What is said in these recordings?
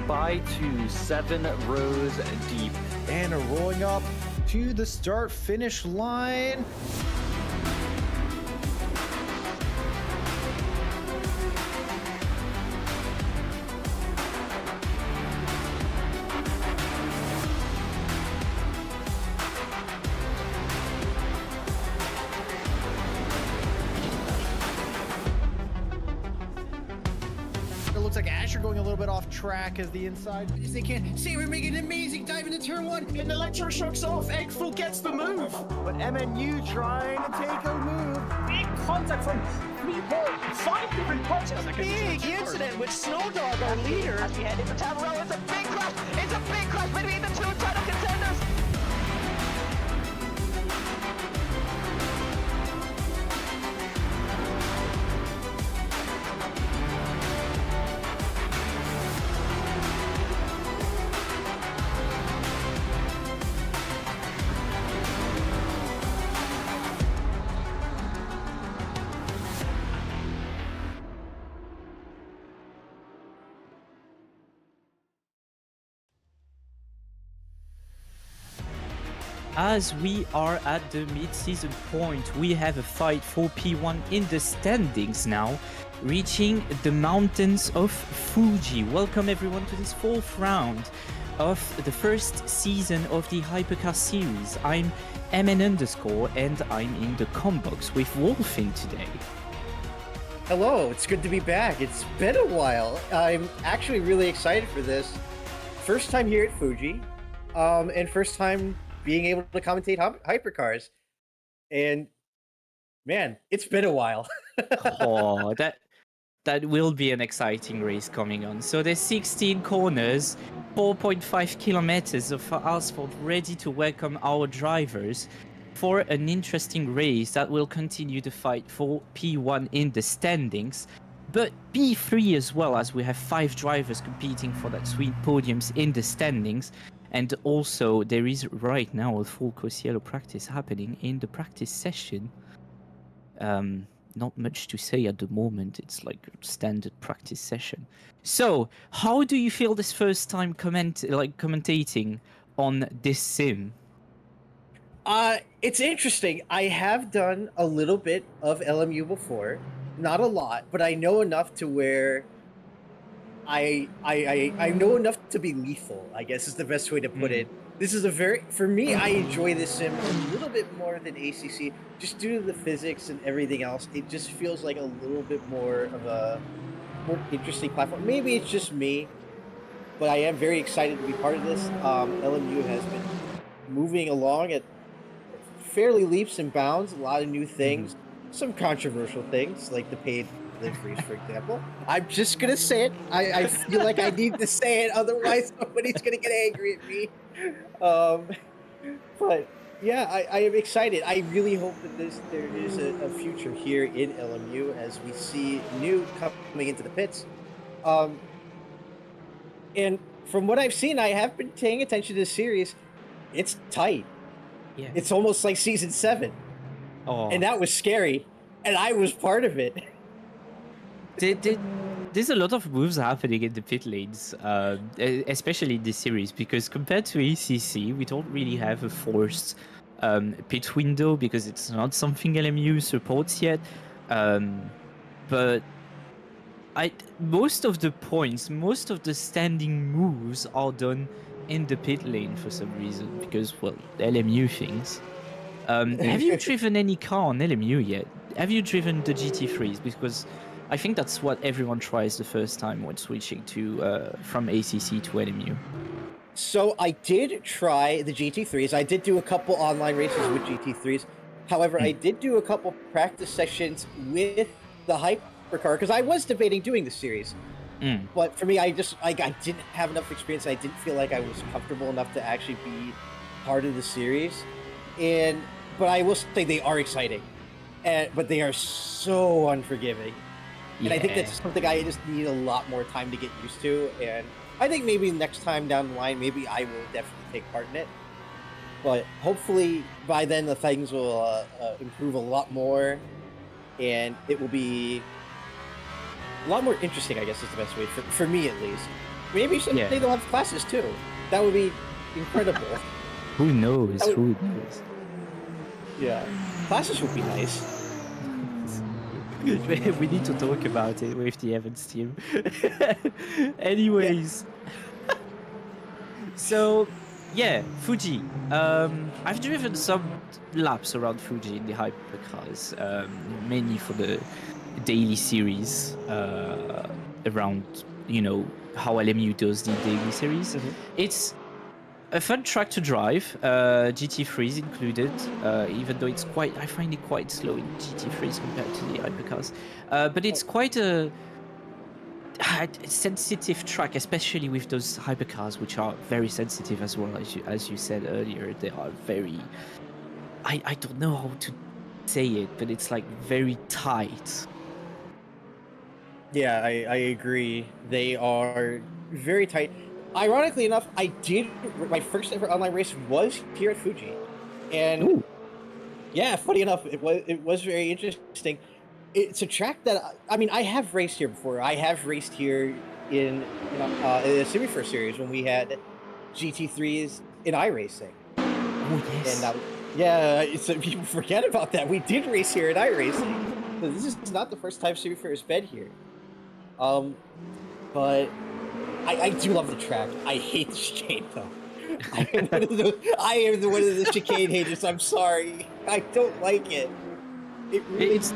by 2, 7 rows deep. And rolling up to the start-finish line. It looks like Asher going a little bit off track as the inside. As they can. Saber making an amazing dive into turn 1. And electroshocks off, Eggful gets the move. But MNU trying to take a move. Big contact from 5 different punches. Big incident with Snowdog, our leader. As we head into town row, it's a big crash. It's a big crash between the two title contenders. As we are at the mid-season point, we have a fight for P1 in the standings now, reaching the mountains of Fuji. Welcome everyone to this 4th round of the first season of the Hypercar series. I'm MNUnderscore and I'm in the combox with Wolfin today. Hello, it's good to be back. It's been a while. I'm actually really excited for this. First time here at Fuji, and first time being able to commentate hypercars. And man, it's been a while. Oh, that will be an exciting race coming on. So there's 16 corners, 4.5 kilometers of asphalt ready to welcome our drivers for an interesting race that will continue the fight for P1 in the standings, but P3 as well, as we have 5 drivers competing for that sweet podiums in the standings. And also, there is right now a full course yellow practice happening in the practice session. Not much to say at the moment. It's like a standard practice session. So, how do you feel this first time commentating on this sim? It's interesting. I have done a little bit of LMU before, not a lot, but I know enough to where I know enough to be lethal, I guess is the best way to put it. This is for me, I enjoy this sim a little bit more than ACC, just due to the physics and everything else. It just feels like a little bit more of a more interesting platform. Maybe it's just me, but I am very excited to be part of this. LMU has been moving along at fairly leaps and bounds, a lot of new things, some controversial things, like the paid liveries, for example. I'm just gonna say it. I feel like I need to say it, otherwise somebody's gonna get angry at me. But yeah, I am excited. I really hope that there is a future here in LMU as we see new coming into the pits. And from what I've seen, I have been paying attention to the series. It's tight. Yeah. It's almost like season 7. Oh. And that was scary. And I was part of it. There's a lot of moves happening in the pit lanes, especially in this series, because compared to ACC, we don't really have a forced pit window because it's not something LMU supports yet. But most of the points, most of the standing moves are done in the pit lane for some reason, because, well, LMU things. Have you driven any car on LMU yet? Have you driven the GT3s? Because I think that's what everyone tries the first time when switching to from ACC to LMU. So I did try the GT3s. I did do a couple online races with GT3s. However, I did do a couple practice sessions with the Hypercar because I was debating doing the series. But for me, I didn't have enough experience. I didn't feel like I was comfortable enough to actually be part of the series. But I will say they are exciting, but they are so unforgiving. And I think that's something I just need a lot more time to get used to. And I think maybe next time down the line, maybe I will definitely take part in it. But hopefully by then the things will improve a lot more, and it will be a lot more interesting, I guess is the best way, for me at least. Maybe Yeah. they'll have classes too. That would be incredible. Who knows? That would- Who knows? Yeah, classes would be nice. We need to talk about it with the Evans team. Anyways. So, yeah, Fuji. I've driven some laps around Fuji in the hypercars, mainly for the daily series around, you know, how LMU does the daily series. It's a fun track to drive, GT3s included, even though it's quite, I find it quite slow in GT3s compared to the hypercars. But it's quite a sensitive track, especially with those hypercars, which are very sensitive as well, as you said earlier. They are very, I don't know how to say it, but it's like very tight. Yeah, I agree. They are very tight. Ironically enough, my first ever online race was here at Fuji, and Ooh. yeah, funny enough, it was very interesting. It's a track that I mean, I have raced here before. I have raced here in the Simufur series when we had GT3s in iRacing. Oh yes. And yeah, so people forget about that. We did race here at iRacing. So this is not the first time Simufur has been here. But I do love the track. I hate the chicane though. I am one of the chicane haters. I'm sorry. I don't like it. It really it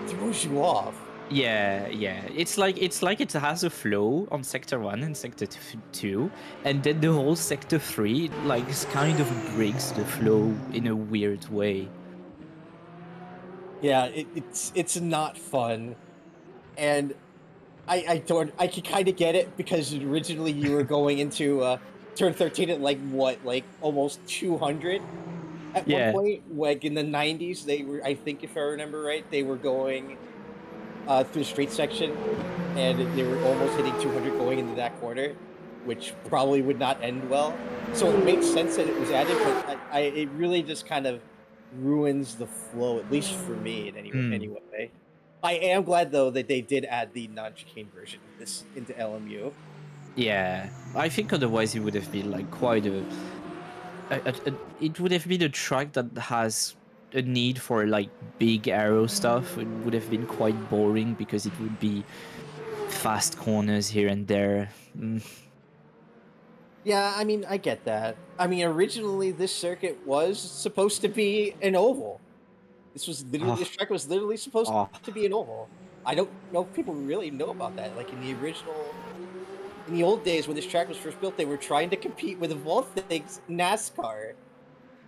throws you off. Yeah. It's like it has a flow on sector 1 and sector 2, and then the whole sector 3 like kind of breaks the flow in a weird way. Yeah, it's not fun, and I can kind of get it because originally you were going into turn 13 at like almost 200 at one point. Like in the 90s, they were, I think if I remember right, they were going through the straight section, and they were almost hitting 200 going into that corner, which probably would not end well. So it makes sense that it was added, but it really just kind of ruins the flow, at least for me in any way. I am glad though that they did add the non-chicane version of this into LMU. Yeah, I think otherwise it would have been like quite it would have been a track that has a need for like big aero stuff. It would have been quite boring because it would be fast corners here and there. Yeah, I mean, I get that. I mean, originally this circuit was supposed to be an oval. This track was literally supposed to be an oval. I don't know if people really know about that. Like in the old days when this track was first built, they were trying to compete with, of all things, NASCAR,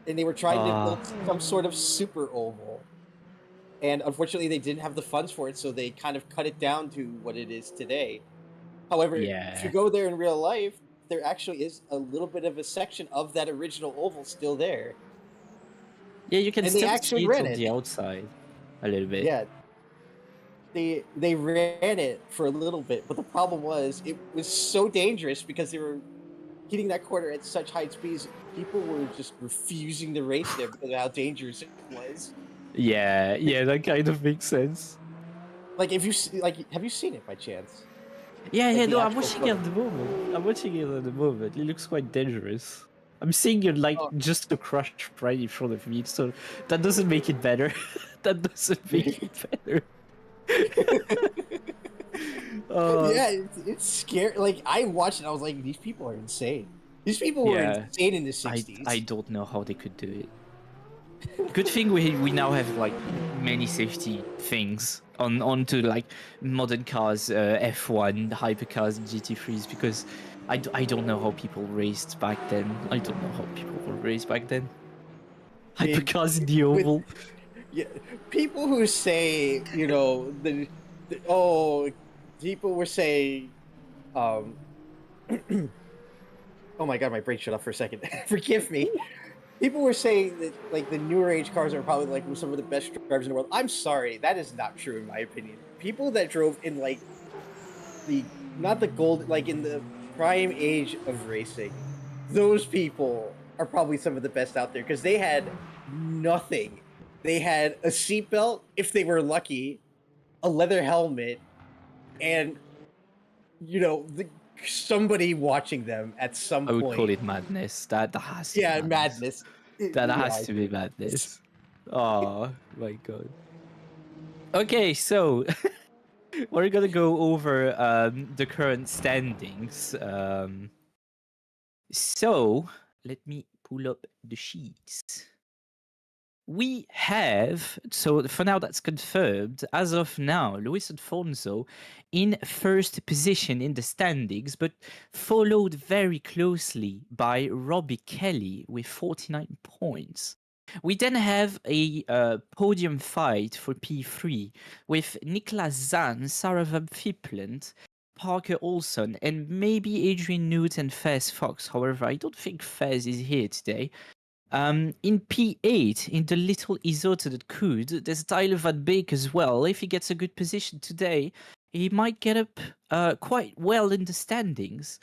and they were trying to build some sort of super oval. And unfortunately, they didn't have the funds for it, so they kind of cut it down to what it is today. However, if you go there in real life, there actually is a little bit of a section of that original oval still there. Yeah, you can and still actually see it ran on the outside a little bit. Yeah. They ran it for a little bit, but the problem was it was so dangerous because they were hitting that corner at such high speeds. People were just refusing to race there because of how dangerous it was. Yeah, that kind of makes sense. Like, have you seen it by chance? Yeah, Like no, I'm watching it at the moment. It looks quite dangerous. I'm seeing it like just to crush right in front of me, so that doesn't make it better. That doesn't make it better. Yeah, it's scary. Like, I watched it, I was like, these people are insane. These people were insane in the 60s. I don't know how they could do it. Good thing we now have like many safety things onto like modern cars, F1, hypercars, and GT3s, because I don't know how people raced back then. Hypercars in the oval. Yeah, people who say, you know, people were saying, oh my god, my brain shut off for a second. Forgive me. People were saying that like the newer age cars are probably like some of the best drivers in the world. I'm sorry, that is not true in my opinion. People that drove in like not the gold, like in the prime age of racing, those people are probably some of the best out there because they had nothing. They had a seatbelt, if they were lucky, a leather helmet, and you know somebody watching them at some I would point. call it madness. That has to Yeah, be madness. That Yeah, has to be madness. Oh my god. Okay, so we're gonna go over the current standings. So let me pull up the sheets. We have, so for now that's confirmed, as of now, Luis Alfonso in first position in the standings, but followed very closely by Robbie Kelly with 49 points. We then have a podium fight for P3 with Niklas Zahn, Sarah Van Fipland, Parker Olson, and maybe Adrian Newt and Fez Fox. However, I don't think Fez is here today. In P8, in the little Isotta that could, there's Tyler Van Beek as well. If he gets a good position today, he might get up quite well in the standings.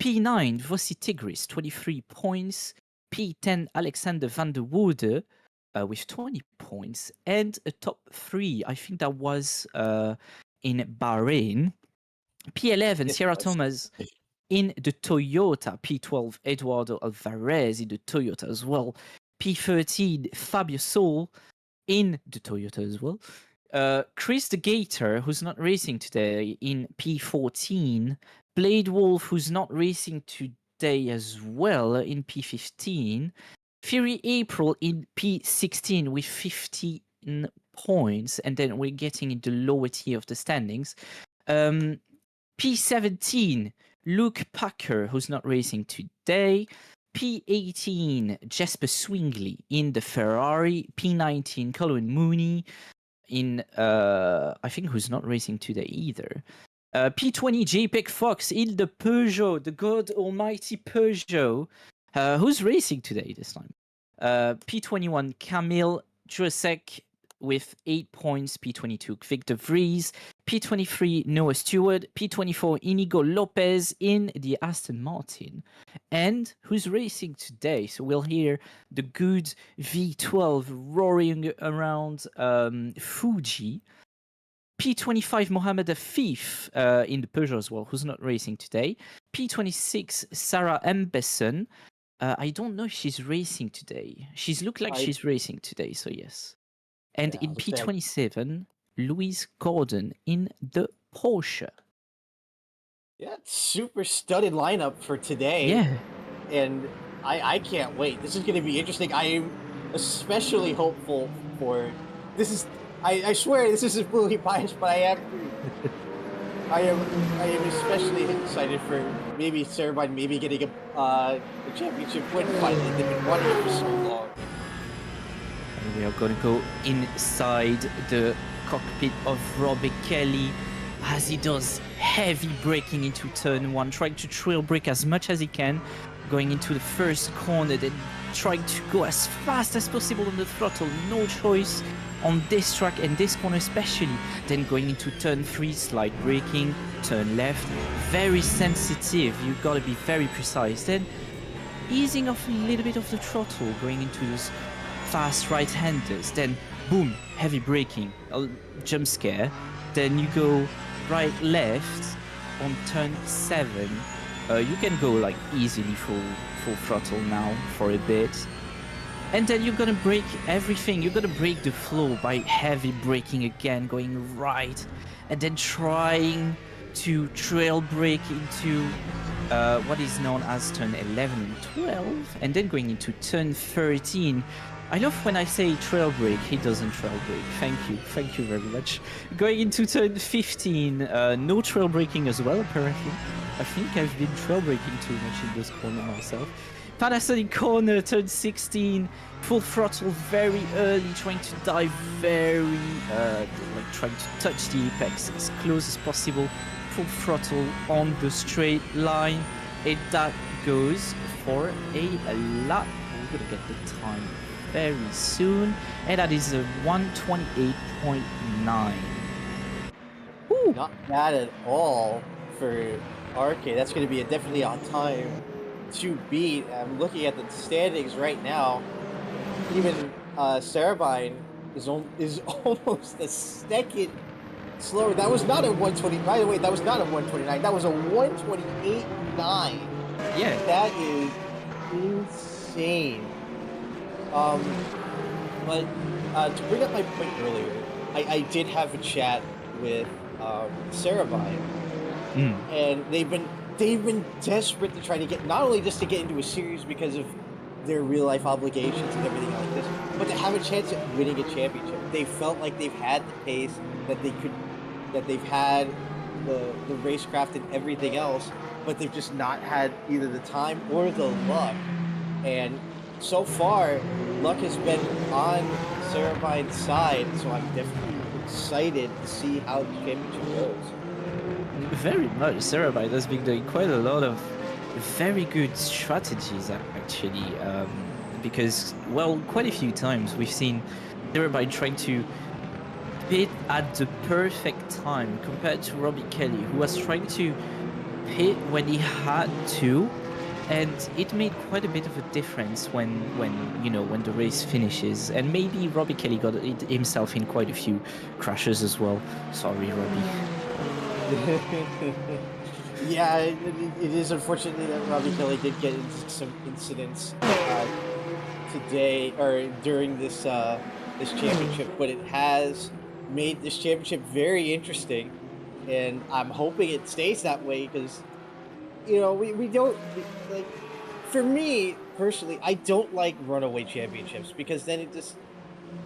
P9, Vossi Tigris, 23 points. P10, Alexander van der Woerde with 20 points. And a top 3, I think that was in Bahrain. P11, Sierra Thomas in the Toyota. P12, Eduardo Alvarez in the Toyota as well. P13, Fabio Sol in the Toyota as well. Chris the Gator, who's not racing today, in P14. Blade Wolf, who's not racing today as well, in P15. Fury April in P16 with 15 points. And then we're getting in the lower tier of the standings. P17, Luke Packer, who's not racing today. P18, Jesper Swingley in the Ferrari. P19, Colin Mooney in, I think, who's not racing today either. P20, JPEG Fox in the Peugeot, the God Almighty Peugeot. Who's racing today this time? P21, Camille Jurasek with 8 points. P22, Victor Vries. P23, Noah Stewart. P24, Inigo Lopez in the Aston Martin. And who's racing today? So we'll hear the good V12 roaring around Fuji. P25, Mohamed Afif in the Peugeot as well, who's not racing today. P26, Sarah Embesson. I don't know if she's racing today. She's looked like she's racing today, so yes. And in P27, Louise Gordon in the Porsche. Yeah, super studded lineup for today. Yeah. And I can't wait. This is going to be interesting. I am especially hopeful for this. Is I swear this isn't fully biased, but I am especially excited for maybe Cerebine maybe getting a championship win finally. They've been wanting it for so long. And we are going to go inside the cockpit of Robbie Kelly as he does heavy braking into turn 1, trying to trail brake as much as he can, going into the first corner, then trying to go as fast as possible on the throttle. No choice on this track and this corner especially. Then going into turn 3, slide braking, turn left, very sensitive. You've got to be very precise. Then easing off a little bit of the throttle, going into those fast right-handers. Then boom, heavy braking, jump scare. Then you go right left on turn 7. You can go like easily full throttle now for a bit. And then you're gonna break everything. You're gonna break the flow by heavy braking again, going right, and then trying to trail brake into what is known as turn 11 and 12, and then going into turn 13. I love when I say trail brake, he doesn't trail brake. Thank you very much. Going into turn 15, no trail braking as well, apparently. I think I've been trail braking too much in this corner myself. Panasonic corner, turn 16, full throttle very early, trying to dive very, like trying to touch the apex as close as possible. Full throttle on the straight line, and that goes for a lap. We're gonna get the time very soon, and that is a 128.9. Not bad at all for Arcade. That's going to be definitely on time to beat. I'm looking at the standings right now. Even Cerebine is almost a second slower. That was not a 120. By the way, that was not a 129. That was a 128.9. Yeah. That is insane. But to bring up my point earlier, I did have a chat with Sarabine, and they've been desperate to try to get, not only just to get into a series because of their real life obligations and everything like this, but to have a chance at winning a championship. They felt like they've had the pace, that they've had the racecraft and everything else, but they've just not had either the time or the luck. And so far, luck has been on Sarabine's side, so I'm definitely excited to see how the championship goes. Very much. Sarabine has been doing quite a lot of very good strategies, actually, because, well, quite a few times we've seen Sarabine trying to pit at the perfect time compared to Robbie Kelly, who was trying to pit when he had to, and it made quite a bit of a difference when the race finishes. And maybe Robbie Kelly got himself in quite a few crashes as well. Sorry, Robbie. Yeah, it is unfortunate that Robbie Kelly did get into some incidents today or during this championship, but it has made this championship very interesting, and I'm hoping it stays that way because we don't like. For me personally, I don't like runaway championships because then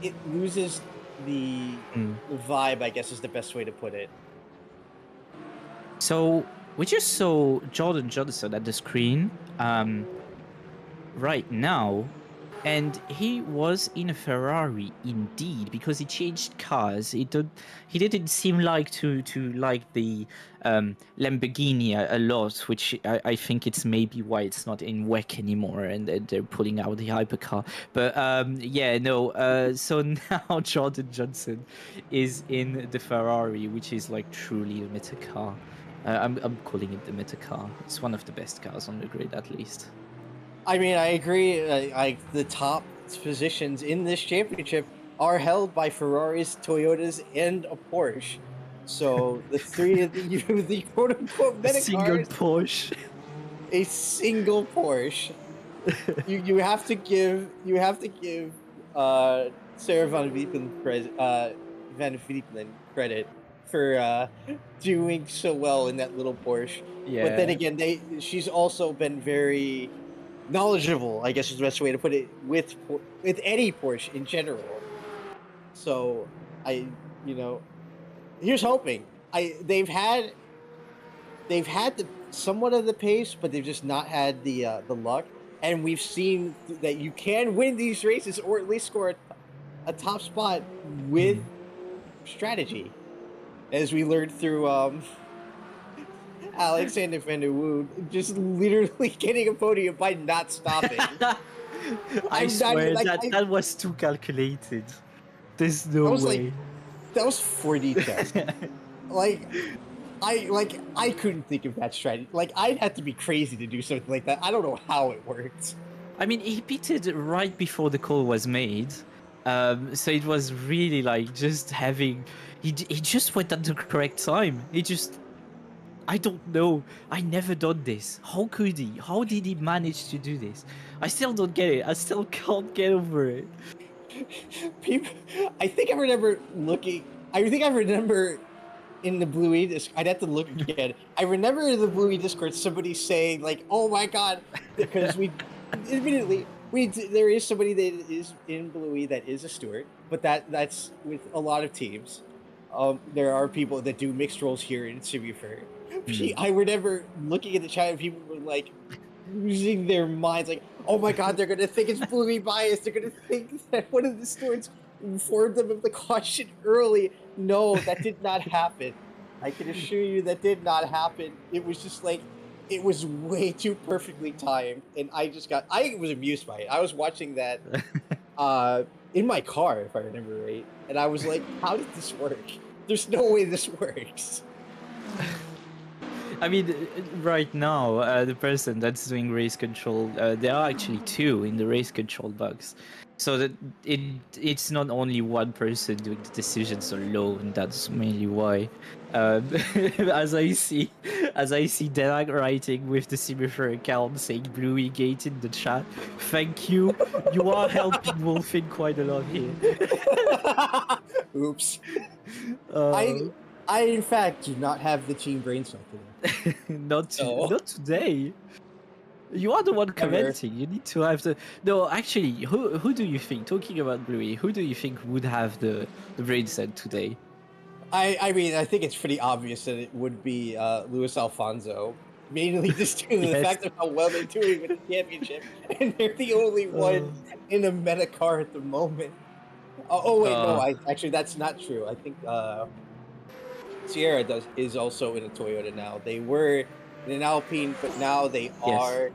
it loses the vibe, I guess is the best way to put it. So we just saw Jordan Johnson at the screen right now, and he was in a Ferrari indeed, because he changed cars. He didn't seem like to like the Lamborghini a lot, which I think it's maybe why it's not in WEC anymore, and they're pulling out the Hypercar. But so now Jordan Johnson is in the Ferrari, which is like truly the meta car. I'm calling it the meta car. It's one of the best cars on the grid, at least. I mean, I agree. The top positions in this championship are held by Ferraris, Toyotas, and a Porsche. So the three of the quote-unquote meta Single cars, Porsche. a single Porsche. you have to give Sarah Van Vlietman credit for doing so well in that little Porsche. Yeah. But then again, she's also been very knowledgeable, I guess is the best way to put it, with any Porsche in general. So here's hoping. They've had the somewhat of the pace, but they've just not had the luck. And we've seen that you can win these races, or at least score a top spot with strategy, as we learned through Alexander Van der Wood just literally getting a podium by not stopping. I swear that was too calculated. There's no way. That was 4D chess. I couldn't think of that strategy. Like, I'd have to be crazy to do something like that. I don't know how it works. I mean, he pitted right before the call was made. So it was really like just having... He just went at the correct time. I don't know. I never done this. How could he? How did he manage to do this? I still don't get it. I still can't get over it. I think I remember in the Blue E Discord, I'd have to look again. I remember in the Blue E Discord somebody saying like, "Oh my god," because there is somebody that is in Blue E that is a steward, but that's with a lot of teams. There are people that do mixed roles here in Simufur. I remember looking at the chat and people were like losing their minds, like, "Oh my god, they're gonna think it's Blue E bias. They're gonna think that one of the stewards informed them of the caution early." No, that did not happen. I can assure you that did not happen. It was just like, it was way too perfectly timed, and I was amused by it. I was watching that in my car, if I remember right, and I was like, how did this work? There's no way this works. I mean, right now, the person that's doing race control, there are actually two in the race control box. So that it's not only one person doing the decisions alone. That's mainly why. Um, as I see, Denak writing with the Simufur account saying "Bluey Gate" in the chat. Thank you. You are helping Wolfin quite a lot here. Oops. Uh, I in fact do not have the team brain cell today. So- not today. You are the one Never. commenting. You need to have the. No, actually, who do you think? Talking about Bluey, who do you think would have the brain set today? I mean, I think it's pretty obvious that it would be Luis Alfonso, mainly just due to the Yes. fact of how well they're doing with the championship, and they're the only one in a meta car at the moment. Wait, no, actually that's not true. I think Sierra is also in a Toyota now. They were in an Alpine, but now they are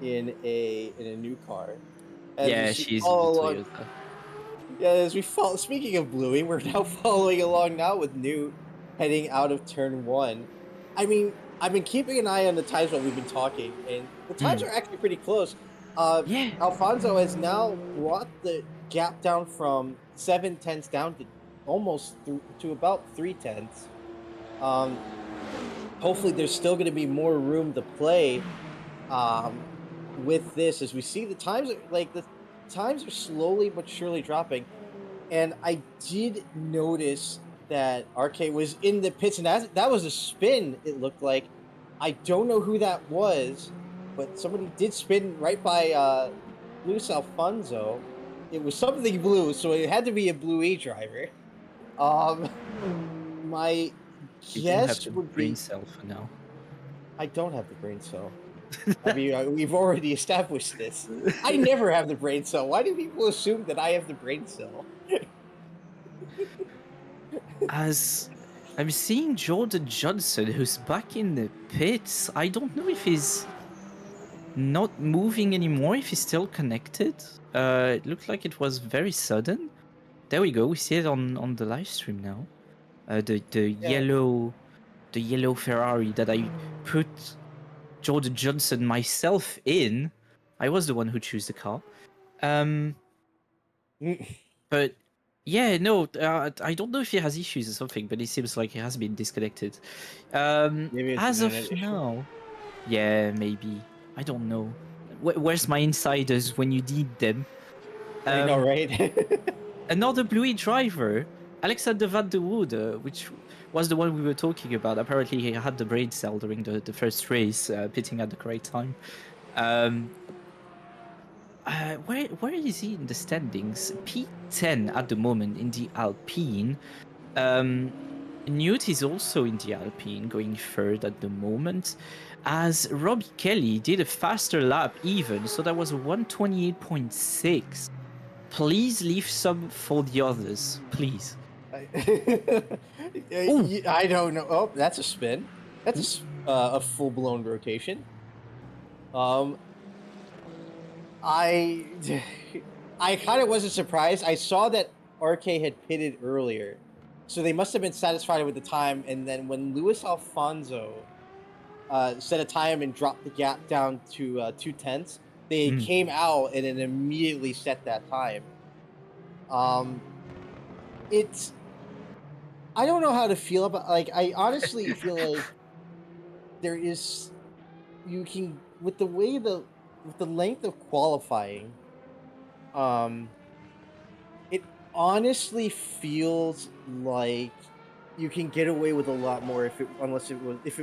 in a new car. As Yeah, we see she's in the all along- Toyota. Yeah, as we follow. Speaking of Bluey, we're now following along now with Newt heading out of turn 1. I mean, I've been keeping an eye on the times while we've been talking, and the times are actually pretty close. Yeah. Alfonso has now brought the gap down from 7/10 down to almost to about 3/10. Hopefully, there's still going to be more room to play with this, as we see the times are slowly but surely dropping. And I did notice that RK was in the pits, and that was a spin, it looked like. I don't know who that was, but somebody did spin right by Luis Alfonso. It was something blue, so it had to be a Blue E driver. My You don't have guess the would brain be... cell for now. I don't have the brain cell. I mean, we've already established this. I never have the brain cell. Why do people assume that I have the brain cell? As I'm seeing Jordan Johnson, who's back in the pits. I don't know if he's not moving anymore, if he's still connected. It looked like it was very sudden. There we go. We see it on the live stream now. The yellow Ferrari that I put Jordan Johnson myself in. I was the one who chose the car. But yeah, no, I don't know if he has issues or something, but it seems like he has been disconnected. Maybe it's As an of internet issue. now, yeah, maybe. I don't know. Where's my insiders when you need them? I know, right? Another Bluey driver, Alexander van der Woode, which was the one we were talking about. Apparently, he had the brain cell during the first race, pitting at the correct time. Where is he in the standings? P10 at the moment in the Alpine. Newt is also in the Alpine, going third at the moment. As Robbie Kelly did a faster lap even, so that was a 128.6. Please leave some for the others, please. I don't know. Oh, that's a spin. That's a full-blown rotation. I kind of wasn't surprised. I saw that RK had pitted earlier, so they must have been satisfied with the time. And then when Luis Alfonso set a time and dropped the gap down to 2/10, they came out and then immediately set that time. It's... I don't know how to feel about... Like, I honestly feel like there is... You can... With the way with the length of qualifying, it honestly feels like you can get away with a lot more if it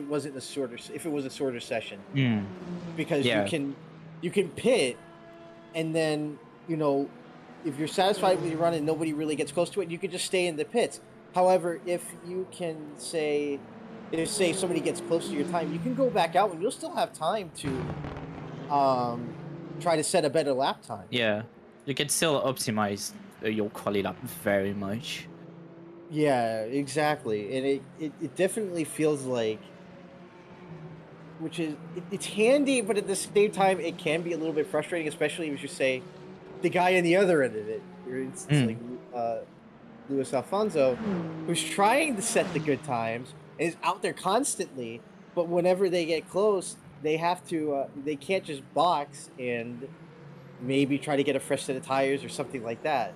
was a shorter session. Because you can pit, and then, you know, if you're satisfied with your run and nobody really gets close to it, you can just stay in the pits. However, if you can say somebody gets close to your time, you can go back out and you'll still have time to try to set a better lap time. Yeah, you can still optimize your quali lap very much. Yeah, exactly. And it definitely feels like, which is, it's handy, but at the same time, it can be a little bit frustrating, especially if you say the guy on the other end of it. It's like Luis Alfonso, who's trying to set the good times and is out there constantly, but whenever they get close, they have to. They can't just box and maybe try to get a fresh set of tires or something like that.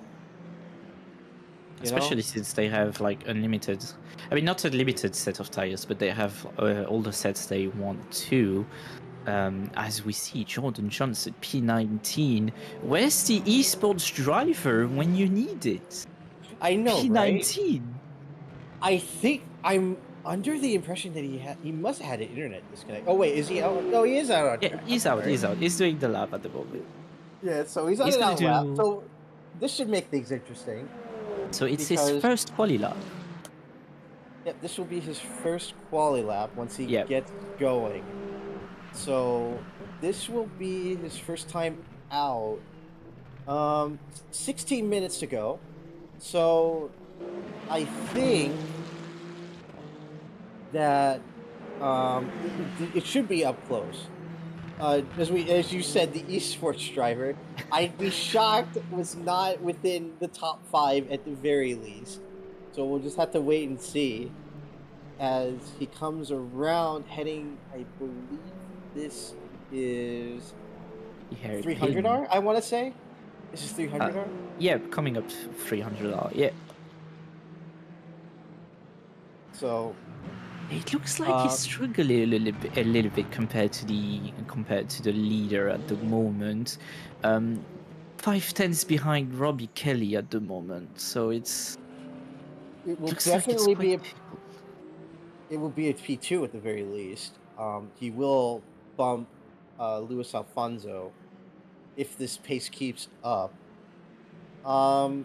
You know? Especially since they have like unlimited, I mean not a limited set of tires, but they have all the sets they want to. As we see Jordan Johnson, P19. Where's the esports driver when you need it? I know, right? P19. I think I'm under the impression that he must have had an internet disconnect. Oh wait, is he out? No, he is out on Yeah, track. he's out. Right? He's out. He's doing the lap at the moment. Yeah, so he's on He's an gonna out lap. do- So this should make things interesting. So it's his Because- first quali lap. Yep, this will be his first quali lap once he Yep. gets going. So this will be his first time out. 16 minutes to go. So I think that it should be up close. As you said, the esports driver, I'd be shocked was not within the top 5 at the very least. So we'll just have to wait and see as he comes around, heading. I believe this is Yeah, 300R. I want to say this is 300R. Yeah, coming up 300R. Yeah. So It looks like he's struggling a little bit compared to the leader at the moment. 5/10 behind Robbie Kelly at the moment, so it will looks like it's definitely quite be difficult. it will be a P2 at the very least. He will bump Luis Alfonso if this pace keeps up. But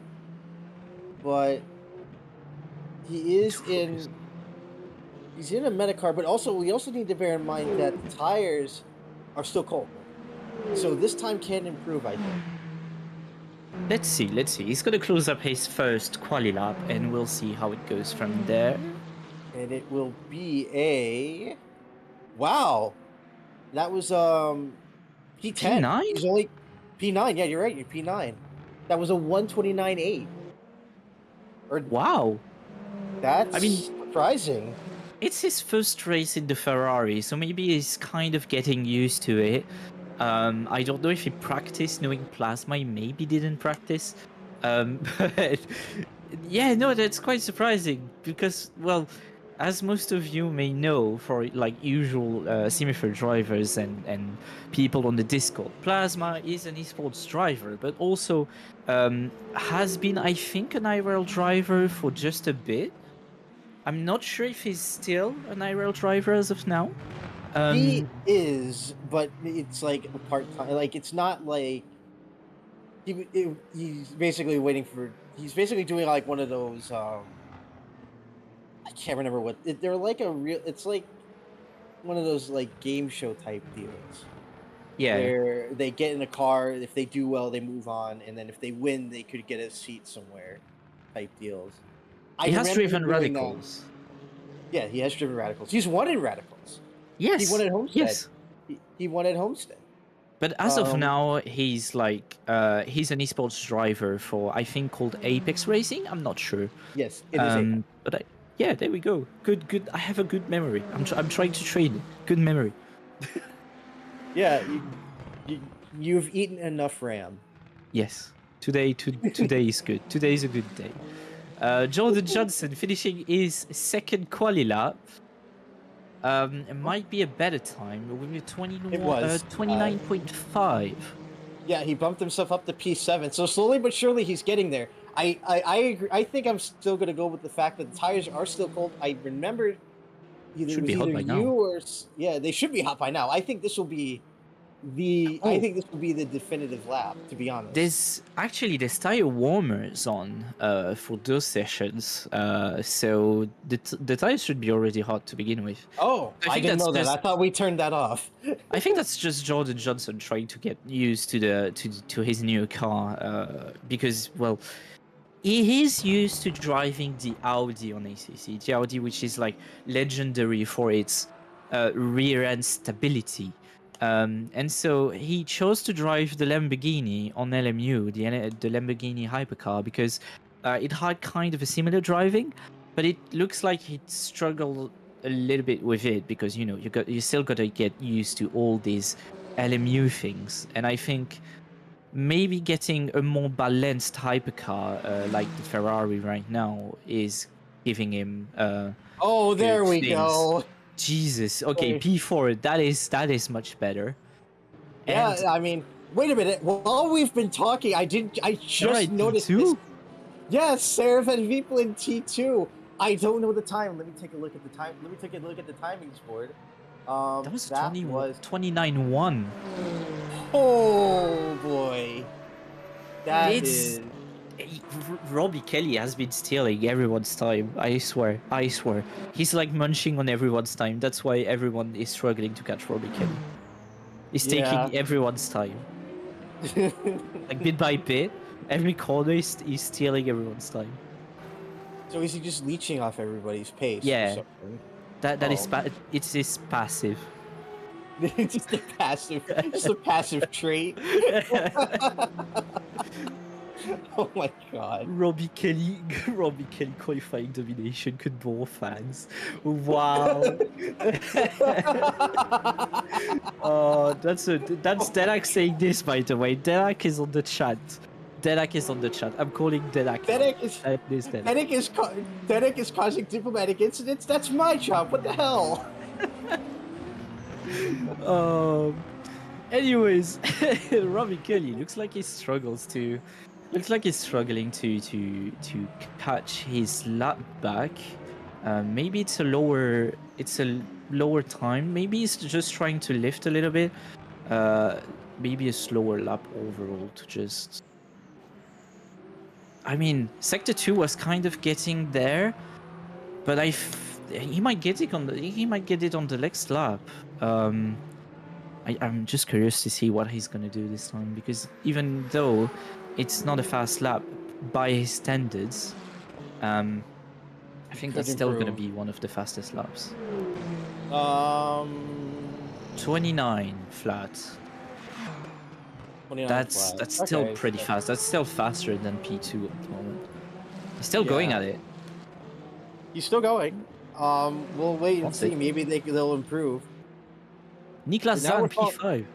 he is in. He's in a Metacar, but also we also need to bear in mind that the tires are still cold. So this time can improve, I think. Let's see. He's gonna close up his first quali lap, and we'll see how it goes from there. And it will be a wow. That was P10. P9? He's only P9. Yeah, you're right. You're P9. That was a 129.8. Or Wow. that's I mean- surprising. It's his first race in the Ferrari, so maybe he's kind of getting used to it. I don't know if he practiced knowing Plasma, he maybe didn't practice. But yeah, no, that's quite surprising because, well, as most of you may know, for like usual Simufur drivers and people on the Discord, Plasma is an esports driver, but also has been, I think, an IRL driver for just a bit. I'm not sure if he's still an IRL driver as of now. He is, but it's like a part-time. Like it's not like he's basically waiting for. He's basically doing like one of those. I can't remember what they're like. It's like one of those like game show type deals. Yeah. Where they get in a car. If they do well, they move on, and then if they win, they could get a seat somewhere. Type deals. He has remember driven him doing that. Radicals. Yeah, he has driven Radicals. He's won in Radicals. Yes. He won at Homestead. Yes. He won at Homestead. But as of Um, now, he's like he's an esports driver for I think called Apex Racing. I'm not sure. Yes, it is. Apex. But yeah, there we go. Good. I have a good memory. I'm trying to train. Good memory. Yeah, you've eaten enough RAM. Yes. Today is good. Today is a good day. Jordan Johnson finishing his second quali lap. It might be a better time. With a 29.5. Yeah, he bumped himself up to P7. So slowly but surely he's getting there. I agree. I think I'm still gonna go with the fact that the tires are still cold. I remember Should be hot by now. they should be hot by now. I think this will be I think this will be the definitive lap, to be honest. There's tire warmers on for those sessions, so the tires should be already hot to begin with. Oh, I I think didn't that's know that. just- I thought we turned that off. I think that's just Jordan Johnson trying to get used to his new car, because well, he is used to driving the Audi on ACC, the Audi which is like legendary for its rear end stability. And so he chose to drive the Lamborghini on LMU, the Lamborghini Hypercar, because it had kind of a similar driving, but it looks like he struggled a little bit with it because you still got to get used to all these LMU things, and I think maybe getting a more balanced hypercar like the Ferrari right now is giving him Oh, there good we things. go. Jesus. Okay, Wait. P4. That is much better. Yeah, And I mean, wait a minute. While we've been talking, I just Alright, noticed P2? this. Yes, Seraph and People in T2. I don't know the time. Let me take a look at the time. Let me take a look at the timings board. that was that 20, was 29-1. Oh boy, that It's is. Robbie Kelly has been stealing everyone's time. I swear. He's like munching on everyone's time. That's why everyone is struggling to catch Robbie Kelly. He's taking everyone's time. Like bit by bit, every corner is stealing everyone's time. So is he just leeching off everybody's pace? Yeah. Or something? That is it's his passive. Just a passive trait. Oh my god. Robbie Kelly qualifying domination, good ball fans. Wow. Oh, that's Denak saying this, by the way. Denak is on the chat. I'm calling Denak. Denak is causing diplomatic incidents. That's my job. What the hell? Anyways, Robbie Kelly looks like he struggling to catch his lap back. Maybe it's a lower time. Maybe he's just trying to lift a little bit. Maybe a slower lap overall to just. I mean, Sector 2 was kind of getting there, but he might get it on the next lap. I'm just curious to see what he's gonna do this time, because even though it's not a fast lap by his standards, I think that's still gonna be one of the fastest laps. 29 flat. That's still pretty fast. That's still faster than P2 at the moment. He's still going at it. He's still going. We'll wait and see. Maybe they'll improve. Niklas Zahn P5.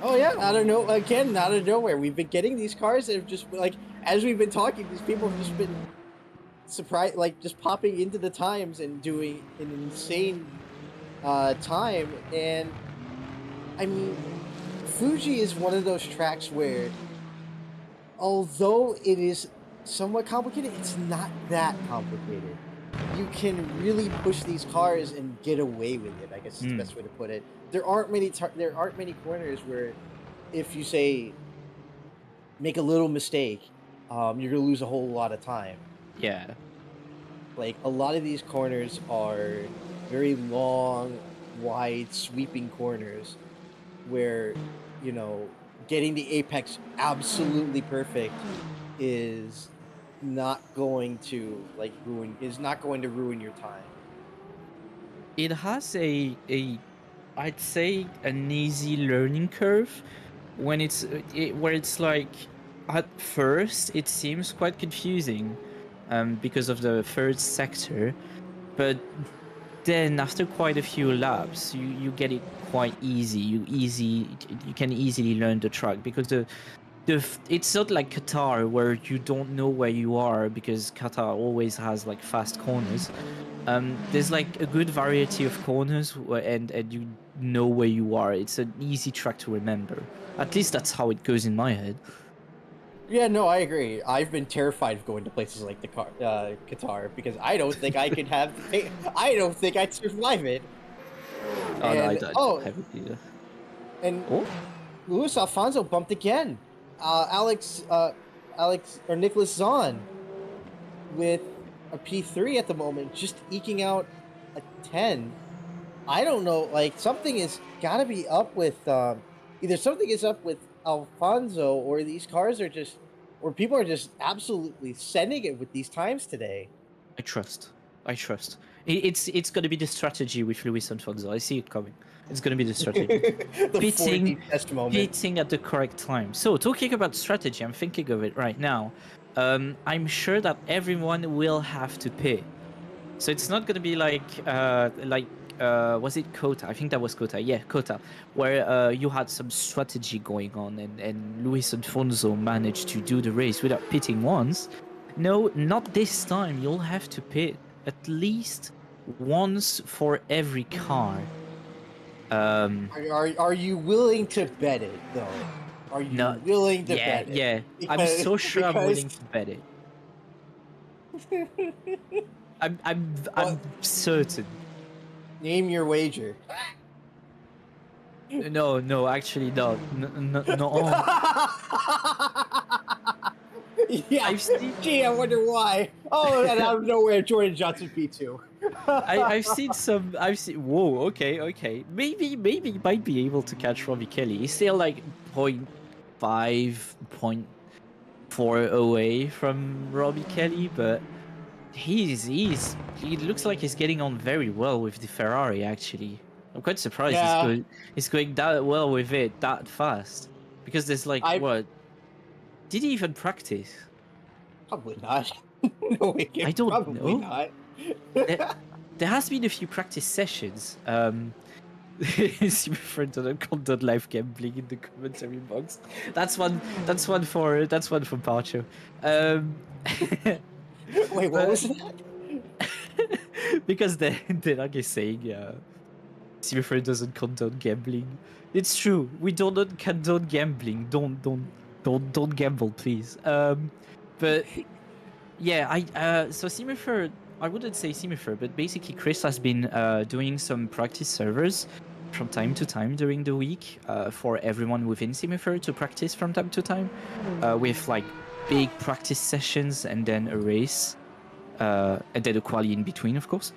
Oh yeah, I don't know. Again, out of nowhere, we've been getting these cars that have just like, as we've been talking, these people have just been surprised, like just popping into the times and doing an insane time. And I mean, Fuji is one of those tracks where, although it is somewhat complicated, it's not that complicated. You can really push these cars and get away with it, I guess is the best way to put it. There aren't many corners where, if you say make a little mistake, you're gonna lose a whole lot of time. Yeah. Like a lot of these corners are very long, wide, sweeping corners where, you know, getting the apex absolutely perfect is not going to ruin your time. It has I'd say an easy learning curve when where it's like at first it seems quite confusing because of the third sector, but then after quite a few laps you get it quite easy. You can easily learn the track, because it's not like Qatar where you don't know where you are, because Qatar always has like fast corners. There's like a good variety of corners and you know where you are. It's an easy track to remember. At least that's how it goes in my head. Yeah, no, I agree. I've been terrified of going to places like Qatar because I don't think I could I don't think I'd survive it. Oh, no, I don't have it either. And Luis Alfonso bumped again. Nicholas Zahn with a P3 at the moment, just eking out a 10. I don't know, like something is gotta be up with either something is up with Alfonso, or these cars are just, or people are just absolutely sending it with these times today. I trust. It's gonna be the strategy with Luis Alfonso. I see it coming. It's gonna be the strategy. Pitting at the correct time. So talking about strategy, I'm thinking of it right now. I'm sure that everyone will have to pit So it's not gonna be like was it Kota? I think that was Kota. Yeah, Kota, where you had some strategy going on, and Luis Alfonso managed to do the race without pitting once. No, not this time. You'll have to pit at least once for every car. Are you willing to bet it though? Are you No, willing to yeah, bet it? yeah. I'm so sure I'm willing to bet it. I'm certain. Name your wager. No, actually, no. No. Yeah, I've seen- gee, I wonder why. Oh, and out of nowhere, Jordan Johnson P2. I've seen some. I've seen. Whoa. Okay. Maybe you might be able to catch Robbie Kelly. He's still like 0.5, 0.4 away from Robbie Kelly, but he looks like he's getting on very well with the Ferrari. Actually, I'm quite surprised he's going that well with it that fast. Because there's like what? Did he even practice? Probably not. No, I don't probably know. not. There has been a few practice sessions. Simufur doesn't live gambling in the commentary box. That's one for Pacho. Wait, what was that? Because Denak is saying Simufur doesn't condone gambling. It's true. We don't condone gambling. Don't gamble, please. But yeah, so Simufur, I wouldn't say Simufur, but basically Chris has been doing some practice servers from time to time during the week for everyone within Simufur to practice from time to time with like big practice sessions and then a race and then a quali in between, of course.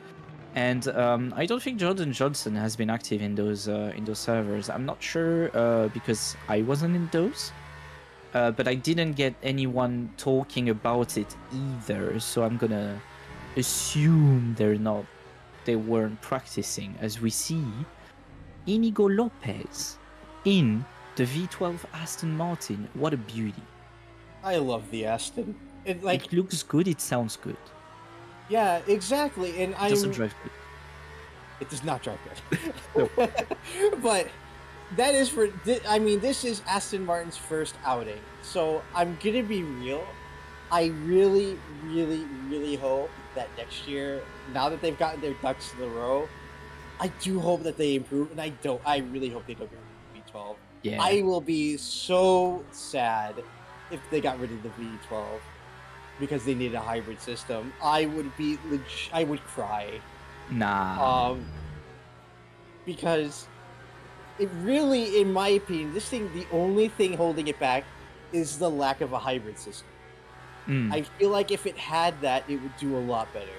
And I don't think Jordan Johnson has been active in those servers. I'm not sure because I wasn't in those. But I didn't get anyone talking about it either, so I'm gonna assume they weren't practicing. As we see Inigo Lopez in the V12 Aston Martin. What a beauty! I love the Aston. It looks good. It sounds good. Yeah, exactly. And It doesn't drive good. It does not drive good. But that is for. I mean, this is Aston Martin's first outing, so I'm gonna be real. I really, really, really hope that next year, now that they've gotten their ducks in a row, I do hope that they improve, and I really hope they don't get rid of the V12. Yeah. I will be so sad if they got rid of the V12 because they needed a hybrid system. I would cry. Nah. Because it really, in my opinion, this thing, the only thing holding it back is the lack of a hybrid system. I feel like if it had that, it would do a lot better.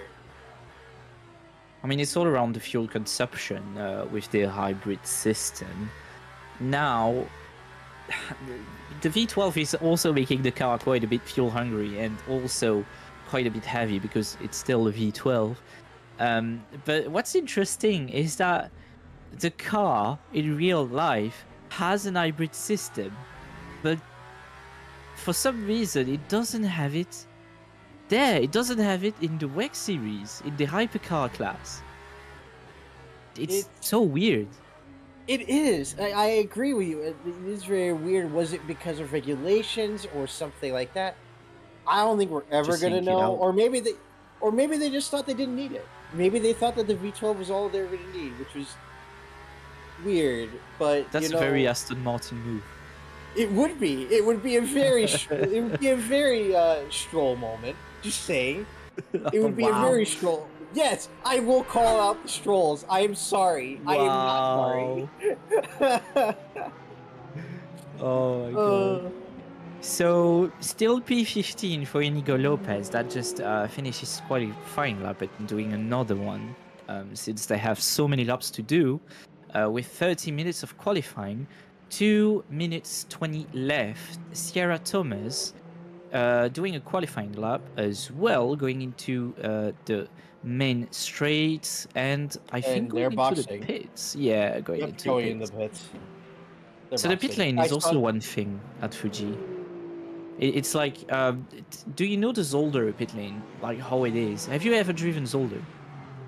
I mean, it's all around the fuel consumption with the hybrid system. Now, the V12 is also making the car quite a bit fuel hungry and also quite a bit heavy because it's still a V12. But what's interesting is that the car in real life has an hybrid system, but for some reason it doesn't have it there. It doesn't have it in the WEC series, in the Hypercar class. It's so weird. It is. I agree with you. It is very weird. Was it because of regulations or something like that? I don't think we're ever going to know. Or maybe they just thought they didn't need it. Maybe they thought that the V12 was all they were going to need, which was weird. But that's a very Aston Martin move. It would be. It would be a very. It would be a very Stroll moment. Just saying. It would be a very Stroll. Yes, I will call out the Strolls. I am sorry. Wow. I am not sorry. Oh my god. So, still P15 for Inigo Lopez. That just finishes qualifying lap and doing another one. Since they have so many laps to do, with 30 minutes of qualifying, 2 minutes 20 left. Sierra Thomas doing a qualifying lap as well, going into the main straight, and I think going into the pits. Yeah, going in the pits. So the pit lane is also one thing at Fuji. It's like, do you know the Zolder pit lane? Like how it is? Have you ever driven Zolder?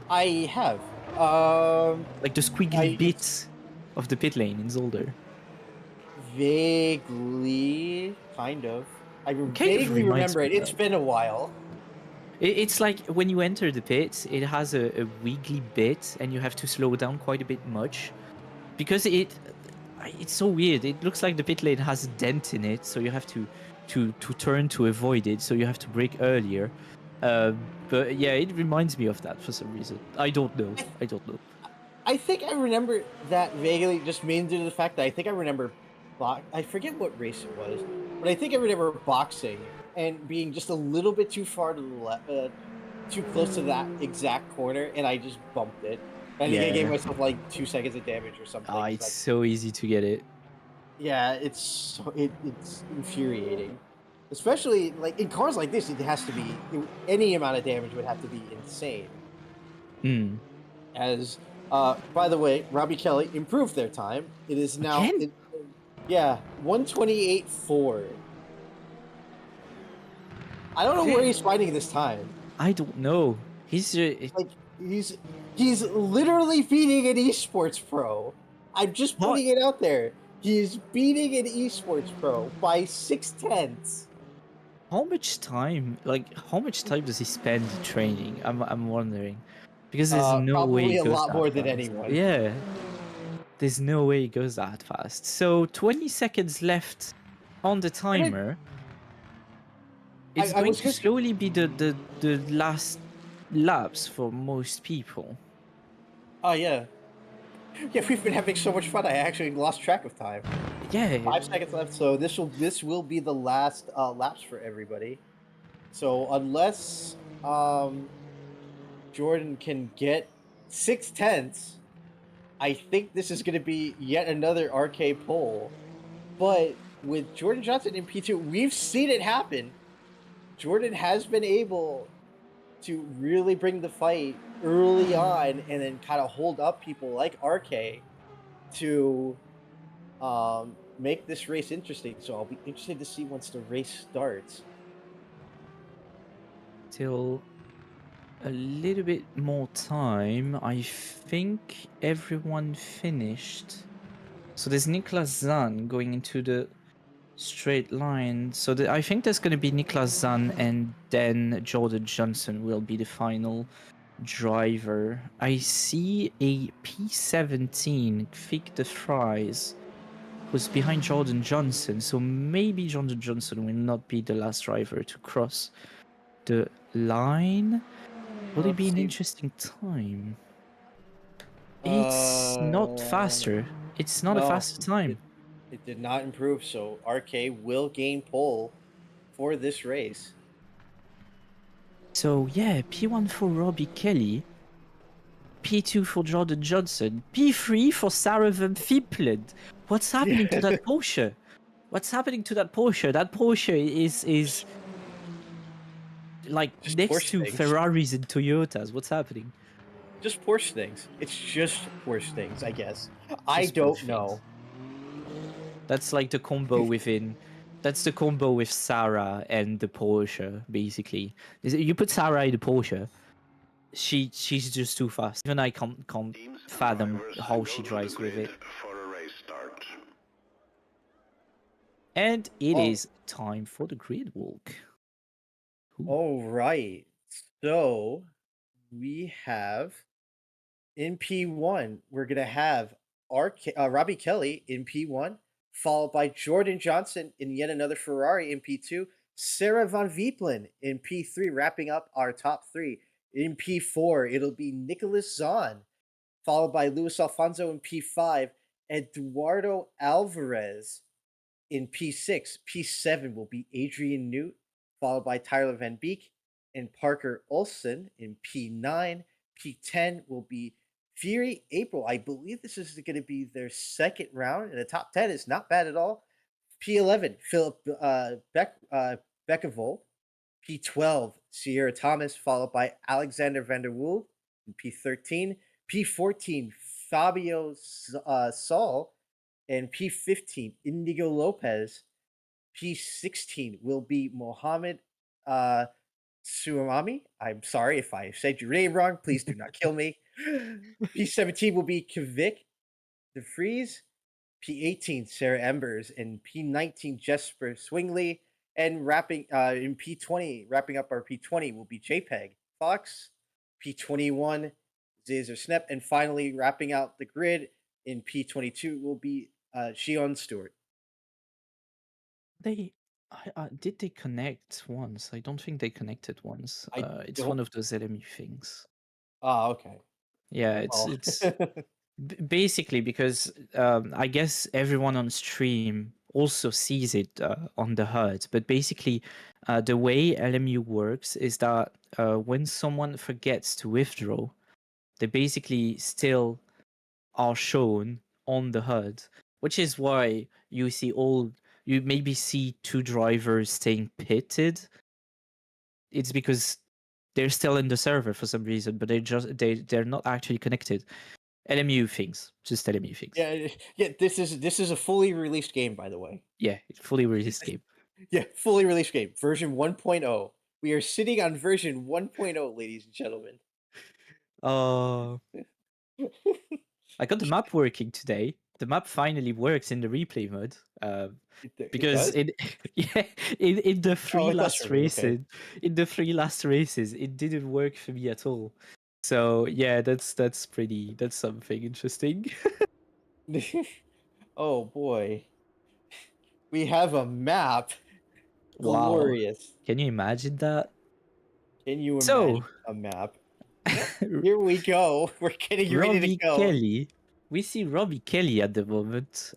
I have. Like the squiggly bits of the pit lane in Zolder. Vaguely, kind of. I Kind of vaguely reminds remember me it. of It's that. been a while. It's like when you enter the pit, it has a wiggly bit, and you have to slow down quite a bit much because it's so weird. It looks like the pit lane has a dent in it, so you have to turn to avoid it. So you have to brake earlier. But yeah, it reminds me of that for some reason. I don't know. I don't know. I think I remember that vaguely, just mainly due to the fact that I think I remember, I forget what race it was, but I think I remember boxing and being just a little bit too far to the left, too close to that exact corner, and I just bumped it. I think I gave Yeah. myself like 2 seconds of damage or something. Ah, 'Cause it's so easy to get it. yeah, it's infuriating, especially like in cars like this. It has to be any amount of damage would have to be insane. Hmm. As by the way, Robbie Kelly improved their time. It is now Again? yeah, 128.4. I don't know where he's finding this time. I don't know. He's Like he's literally beating an esports pro. I'm just what? putting it out there. He's beating an esports pro by 6/10. How much time? Like, how much time does he spend training? I'm wondering, because there's no way Probably it a goes lot that more than fast. anyone. Yeah, there's no way it goes that fast. So 20 seconds left on the timer. It's I going was to just slowly be the last laps for most people. oh yeah. Yeah, we've been having so much fun. I actually lost track of time. Yeah, 5 seconds left, so this will be the last laps for everybody. So unless Jordan can get 6/10, I think this is going to be yet another RK pole. But with Jordan Johnson in P2, we've seen it happen. Jordan has been able to really bring the fight early on and then kind of hold up people like RK to make this race interesting. So I'll be interested to see once the race starts. till a little bit more time. I think everyone finished. So there's Niklas Zahn going into the straight line. So I think there's going to be Niklas Zahn and then Jordan Johnson will be the final driver. I see a P17, Fig the Fries, who's behind Jordan Johnson. So maybe Jordan Johnson will not be the last driver to cross the line. Will it be Let's an see. interesting time? It's not faster. It's not a No, faster time. it did not improve. So RK will gain pole for this race. So yeah, P1 for Robbie Kelly, P2 for Jordan Johnson, P3 for Sarah Van Fiepland. What's happening to that Porsche? What's happening to that Porsche? That Porsche is like Just next Porsche to things. Ferraris and Toyotas. What's happening? Just Porsche things. It's just Porsche things, I guess. I Just don't Porsche know. things. That's like the combo within. That's the combo with Sarah and the Porsche, basically. You put Sarah in the Porsche, she's just too fast. Even I can't fathom how she drives with it. And it Oh. is time for the grid walk. Ooh. All right. So we have in P1, we're gonna have Robbie Kelly in P1, followed by Jordan Johnson in yet another Ferrari in P2, Sarah Van Vieplen in P3, wrapping up our top three. In P4, it'll be Nicholas Zahn, followed by Luis Alfonso in P5, Eduardo Alvarez in P6. P7 will be Adrian Newt, followed by Tyler Van Beek and Parker Olsen in P9. P10 will be Fury April. I believe this is going to be their second round, and the top 10 is not bad at all. P11, Philip Beckevol. P12, Sierra Thomas, followed by Alexander van der Woel. In P13, P14, Fabio Saul. And P15, Indigo Lopez. P16 will be Mohammed Suamami. I'm sorry if I said your name wrong. Please do not kill me. P17 will be Kvik, De Vries. P18 Sarah Embers, and P19 Jesper Swingley. And wrapping in P20, wrapping up our P20 will be JPEG Fox. P21 Zazer Snep, and finally wrapping out the grid in P22 will be Shion Stewart. Did they connect once? I don't think they connected once. It's don't- one of those LMU things. Oh, okay. Yeah, it's Well. it's basically because I guess everyone on stream also sees it on the HUD. But basically, the way LMU works is that when someone forgets to withdraw, they basically still are shown on the HUD, which is why you maybe see two drivers staying pitted. It's because they're still in the server for some reason, but they're not actually connected. LMU things, just LMU things. Yeah. This is a fully released game, by the way. Yeah, fully released game. Yeah, fully released game, version 1.0. We are sitting on version 1.0, ladies and gentlemen. I got the map working today. The map finally works in the replay mode. Because in the three last races, it didn't work for me at all. So yeah, that's something interesting. Oh boy, we have a map. Wow. Glorious. Can you imagine that? Can you imagine a map? Here we go. We're getting ready to go. Kelly. We see Robbie Kelly at the moment.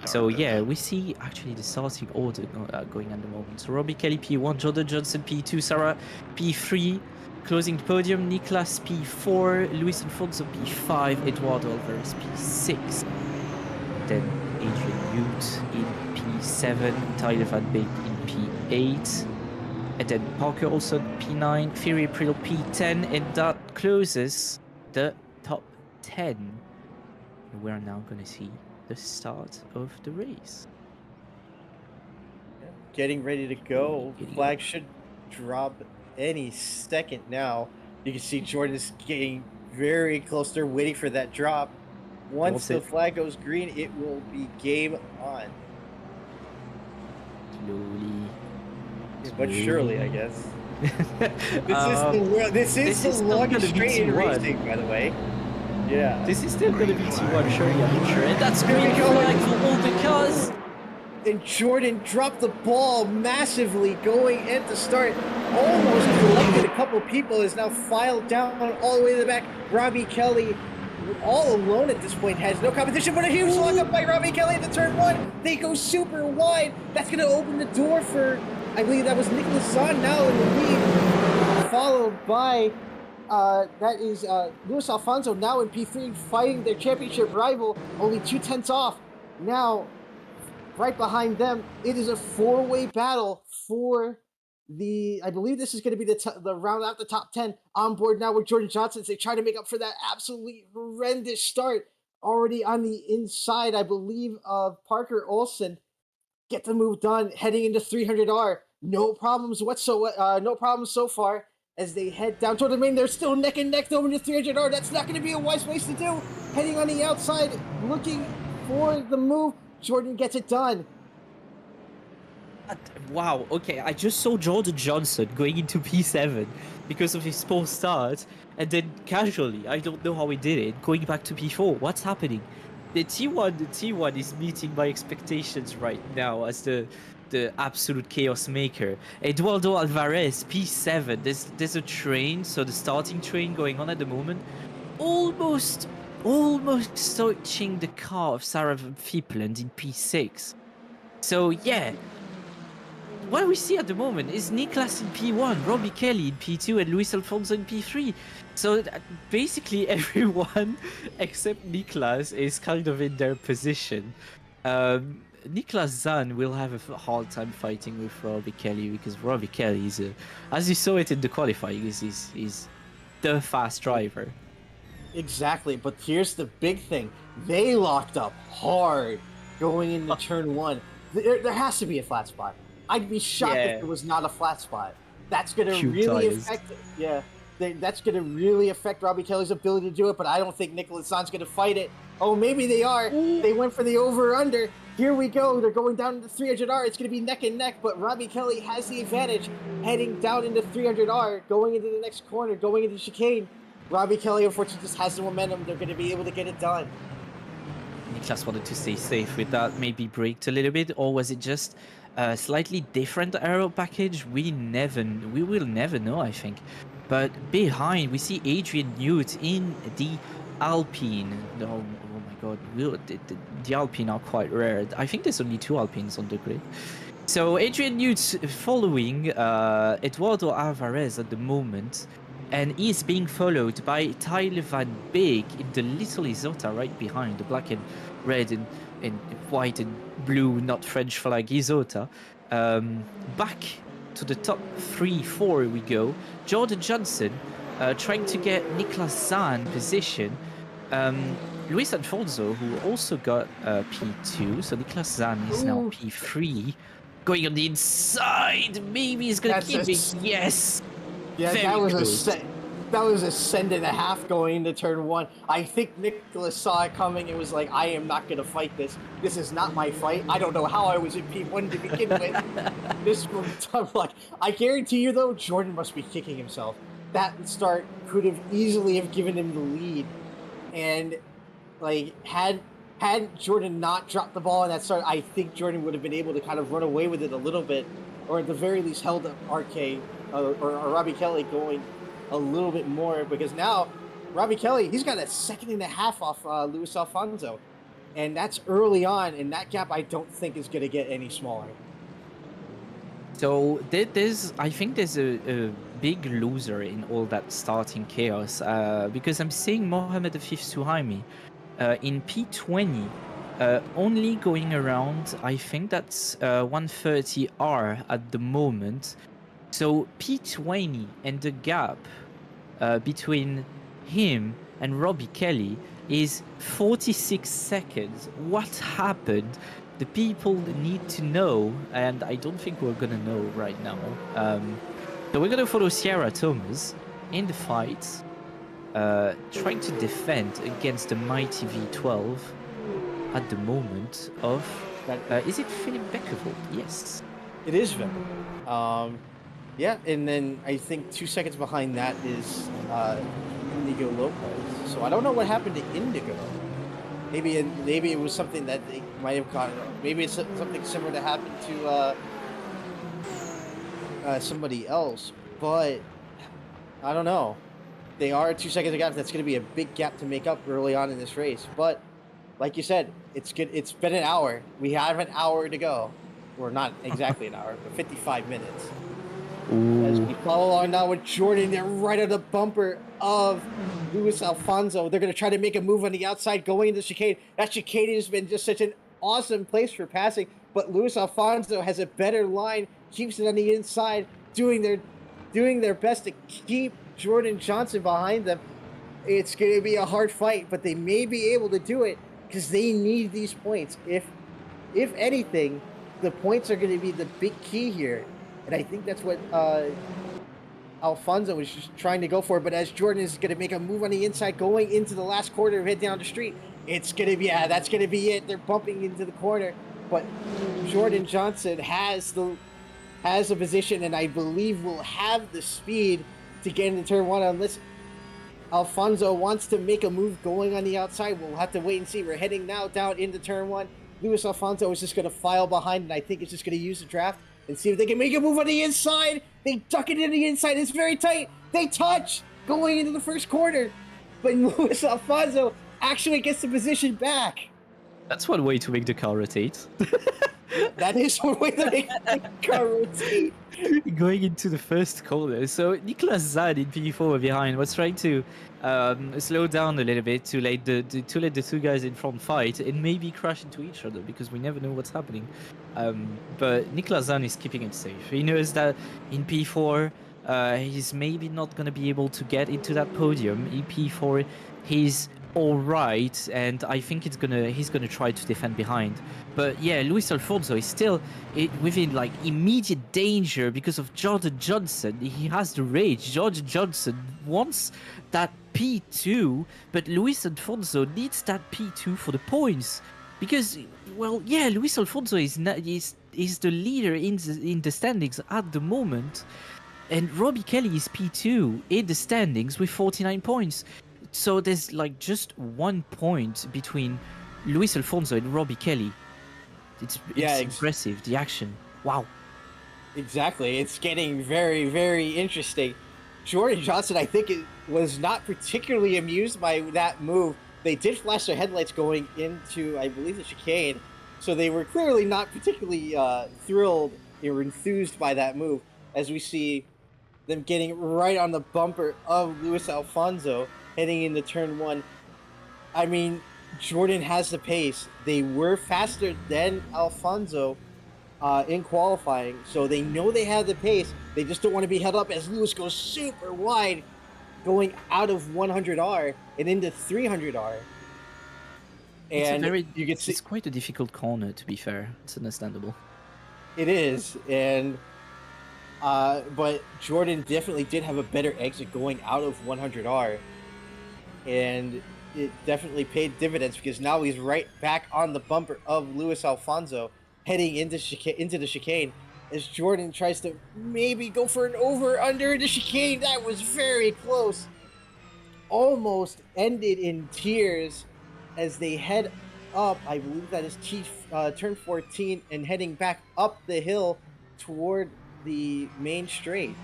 So yeah, we see actually the starting order going at the moment. So Robbie Kelly P1, Jordan Johnson P2, Sarah P3, closing the podium, Niklas P4, Luis Alfonso P5, Eduardo Alvarez P6, then Adrian Ute in P7, Tyler Van Beek in P8, and then Parker also P9, Fury April P10, and that closes the top 10. We're now going to see the start of the race. Getting ready to go. Flag should drop any second now. You can see Jordan is getting very close. They're waiting for that drop. Once the flag goes green, it will be game on. Slowly. But surely, I guess. This is the longest straight in racing, by the way. Yeah. This is still going to be T1, surely, I'm sure. And that's green flag for all the cars. And Jordan dropped the ball massively going at the start. Almost collected a couple people, is now filed down all the way to the back. Robbie Kelly, all alone at this point, has no competition, but a huge lockup by Robbie Kelly at the turn one. They go super wide. That's going to open the door for, I believe that was Nicholas Zahn now in the lead, followed by that is Luis Alfonso now in P3 fighting their championship rival, only 2/10 off. Now, right behind them, it is a four-way battle for the, I believe this is going to be the round out the top 10 on board now with Jordan Johnson as they try to make up for that absolutely horrendous start already on the inside, I believe, of Parker Olsen. Get the move done, heading into 300R. No problems whatsoever, no problems so far. As they head down toward the main, they're still neck and neck over to 300R. That's not going to be a wise place to do. Heading on the outside, looking for the move. Jordan gets it done. Wow, okay, I just saw Jordan Johnson going into P7 because of his poor start, and then casually, I don't know how he did it, going back to P4. What's happening? The T1 is meeting my expectations right now as the absolute chaos maker. Eduardo Alvarez, P7. There's a train, so the starting train going on at the moment. Almost touching the car of Sarah Van Fiepland in P6. So yeah, what we see at the moment is Niklas in P1, Robbie Kelly in P2, and Luis Alfonso in P3. So basically everyone except Niklas is kind of in their position. Niklas Zahn will have a hard time fighting with Robbie Kelly because Robbie Kelly is, as you saw it in the qualifying, is the fast driver. Exactly, but here's the big thing. They locked up hard going into turn one. There has to be a flat spot. I'd be shocked if there was not a flat spot. That's going to Tube really tires. affect. Yeah, that's going to really affect Robbie Kelly's ability to do it. But I don't think Nicholas Zahn's going to fight it. Oh, maybe they are. They went for the over/under. Here we go. They're going down into 300R. It's going to be neck and neck, but Robbie Kelly has the advantage heading down into 300R, going into the next corner, going into chicane. Robbie Kelly, unfortunately, just has the momentum. They're going to be able to get it done. Niklas wanted to stay safe with that, maybe braked a little bit, or was it just a slightly different aero package? We will never know, I think. But behind, we see Adrian Newt in the Alpine. Oh my god, the Alpine are quite rare. I think there's only 2 Alpines on the grid. So Adrian Newt following Eduardo Alvarez at the moment, and he's being followed by Tyler Van Beek in the little Isota right behind, the black and red and white and blue, not French flag Isota. Back to the top 3-4 we go. Jordan Johnson trying to get Niklas Zahn position. Luis Alfonso, who also got P2, so Niklas Zahn is now P3. Going on the inside, maybe he's gonna keep it. Yes. Yeah, Very that was good. that was a send and a half going into turn 1. I think Nicholas saw it coming. It was like, I am not going to fight this. This is not my fight. I don't know how I was in P1 to begin with. This I'm like, I guarantee you though, Jordan must be kicking himself. That start could have easily have given him the lead, and like had Jordan not dropped the ball in that start, I think Jordan would have been able to kind of run away with it a little bit, or at the very least held up RK or Robbie Kelly going a little bit more, because now Robbie Kelly, he's got a second and a half off Luis Alfonso, and that's early on, and that gap I don't think is going to get any smaller. So I think there's a big loser in all that starting chaos, because I'm seeing Mohamed Afif Suhaimi in P20, only going around, I think that's 130R at the moment. So P20 and the gap between him and Robbie Kelly is 46 seconds. What happened? The people need to know, and I don't think we're gonna know right now. So we're gonna follow Sierra Thomas in the fight, trying to defend against the mighty V12 at the moment of... is it Philip Beckervold? Yes. It is Vim. Yeah, and then I think 2 seconds behind that is Indigo Lopez. So I don't know what happened to Indigo. Maybe it was something that they might have gotten. Maybe it's something similar to happen to somebody else. But I don't know. They are 2 seconds of gap. That's going to be a big gap to make up early on in this race. But like you said, it's good. It's been an hour. We have an hour to go. Or not exactly an hour, but 55 minutes. As we follow along now with Jordan, they're right on the bumper of Luis Alfonso. They're going to try to make a move on the outside going into chicane. That chicane has been just such an awesome place for passing, but Luis Alfonso has a better line, keeps it on the inside, doing their best to keep Jordan Johnson behind them. It's going to be a hard fight, but they may be able to do it because they need these points. If anything, the points are going to be the big key here. And I think that's what Alfonso was just trying to go for. But as Jordan is going to make a move on the inside, going into the last quarter of head down the street, it's going to be, that's going to be it. They're bumping into the corner. But Jordan Johnson has a position, and I believe will have the speed to get into turn 1 unless Alfonso wants to make a move going on the outside. We'll have to wait and see. We're heading now down into turn 1. Luis Alfonso is just going to file behind, and I think it's just going to use the draft and see if they can make a move on the inside. They duck it in the inside. It's very tight. They touch going into the first quarter. But Luis Alfonso actually gets the position back. That's one way to make the car rotate. That is one way to make the car rotate. Going into the first corner. So Niklas Zahn in P4 behind was trying to slow down a little bit to let the two guys in front fight and maybe crash into each other, because we never know what's happening. But Niklas Zahn is keeping it safe. He knows that in P4 he's maybe not going to be able to get into that podium. In P4 he's all right, and I think he's gonna try to defend behind. But yeah, Luis Alfonso is still within like immediate danger because of Jordan Johnson. He has the rage. Jordan Johnson wants that P2, but Luis Alfonso needs that P2 for the points. Because, well, yeah, Luis Alfonso is the leader in the standings at the moment, and Robbie Kelly is P2 in the standings with 49 points. So there's like just 1 point between Luis Alfonso and Robbie Kelly. It's impressive, the action. Wow. Exactly. It's getting very, very interesting. Jordan Johnson, I think, was not particularly amused by that move. They did flash their headlights going into, I believe, the chicane. So they were clearly not particularly thrilled or enthused by that move, as we see them getting right on the bumper of Luis Alfonso heading into turn 1. I mean, Jordan has the pace. They were faster than Alfonso in qualifying, so they know they have the pace. They just don't want to be held up as Luis goes super wide, going out of 100R and into 300R. And you can see it's quite a difficult corner, to be fair. It's understandable. it is, and but Jordan definitely did have a better exit going out of 100R, and it definitely paid dividends because now he's right back on the bumper of Luis Alfonso heading into the chicane as Jordan tries to maybe go for an over-under the chicane. That was very close. Almost ended in tears as they head up, I believe that is turn 14, and heading back up the hill toward the main straight.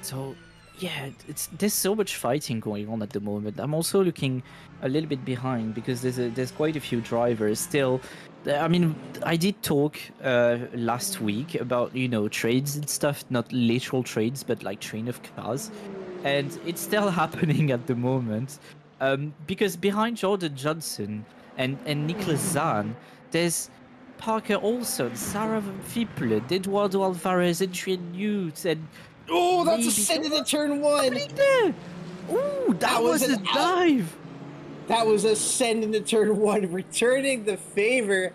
So yeah, there's so much fighting going on at the moment. I'm also looking a little bit behind because there's quite a few drivers still. I mean, I did talk last week about, you know, trades and stuff, not literal trades, but like train of cars, and it's still happening at the moment. Because behind Jordan Johnson and Nicholas Zahn, there's Parker Olson, Sarah Van Fippelen, Eduardo Alvarez, Adrian Newt, and Oh, that's maybe- a send into turn 1. there. Ooh, that was a dive. That was a send into turn 1, returning the favor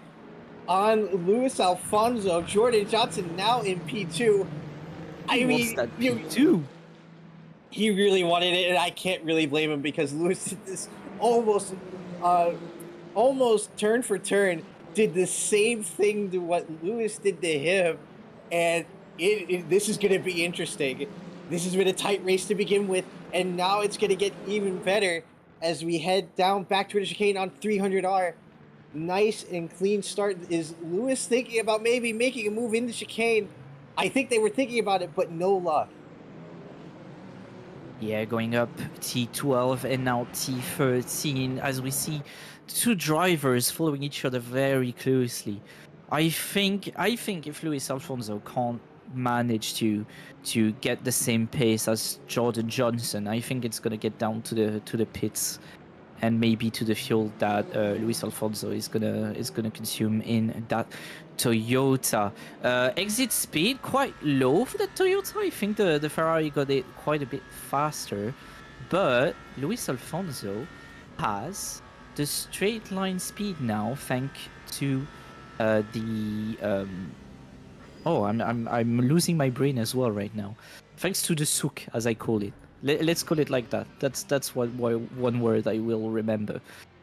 on Luis Alfonso. Jordan Johnson now in P2. I mean, that P2? He really wanted it, and I can't really blame him because Luis did this almost turn for turn, did the same thing to what Luis did to him, and this is going to be interesting. This has been a tight race to begin with, and now it's going to get even better as we head down back to the chicane on 300R. Nice and clean start. Is Luis thinking about maybe making a move in the chicane? I think they were thinking about it, but no luck. Yeah, going up T12 and now T13 as we see two drivers following each other very closely. I think if Luis Alfonso can't manage to get the same pace as Jordan Johnson, I think it's gonna get down to the pits and maybe to the fuel that Luis Alfonso is gonna consume in that Toyota. Exit speed quite low for the Toyota. I think the Ferrari got it quite a bit faster, but Luis Alfonso has the straight line speed now, thanks to I'm losing my brain as well right now. Thanks to the souk, as I call it. Let's call it like that. That's one word I will remember.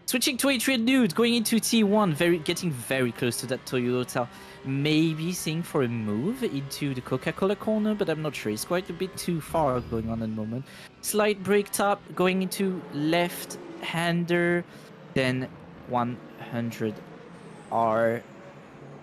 Switching to Adrian Newt, going into T1, getting very close to that Toyota. Maybe seeing for a move into the Coca-Cola corner, but I'm not sure. It's quite a bit too far going on at the moment. Slight brake tap, going into left-hander, then 100R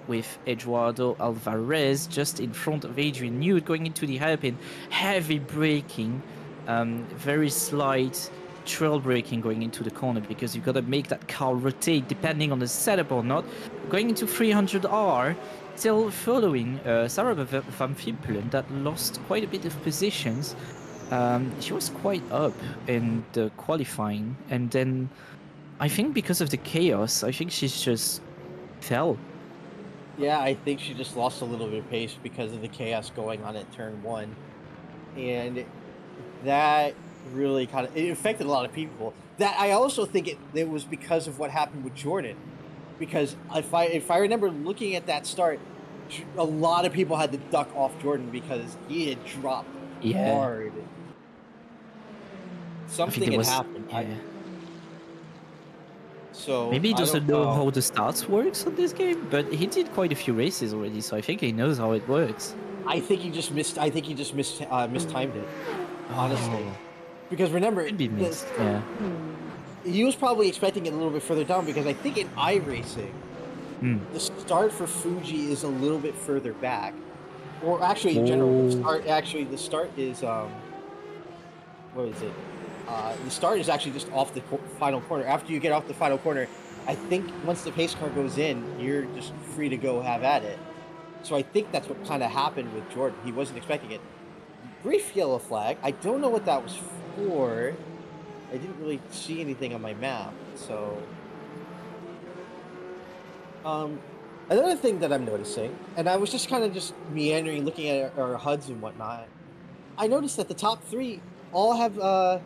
with Eduardo Alvarez just in front of Adrian Newt, going into the hairpin. Heavy braking, very slight trail braking going into the corner because you've got to make that car rotate depending on the setup or not. Going into 300R, still following Sarah Van Fippelen that lost quite a bit of positions. She was quite up in the qualifying, and then I think because of the chaos, I think she's just fell. Yeah, I think she just lost a little bit of pace because of the chaos going on at turn 1. And that really it affected a lot of people. that I also think it was because of what happened with Jordan, because if I remember looking at that start, a lot of people had to duck off Jordan because he had dropped hard. Something had happened. Yeah. So Maybe he I doesn't don't know how the starts works on this game, but he did quite a few races already, so I think he knows how it works. I think he just mistimed it, honestly. Oh. Because remember, Could be missed. Yeah. he was probably expecting it a little bit further down because I think in iRacing, the start for Fuji is a little bit further back. Or actually, in general, the start is, what is it? The start is actually just off the final corner. After you get off the final corner, I think once the pace car goes in, you're just free to go have at it. So I think that's what kind of happened with Jordan. He wasn't expecting it. Brief yellow flag. I don't know what that was for. I didn't really see anything on my map, so... another thing that I'm noticing, and I was just kind of just meandering, looking at our HUDs and whatnot, I noticed that the top three all have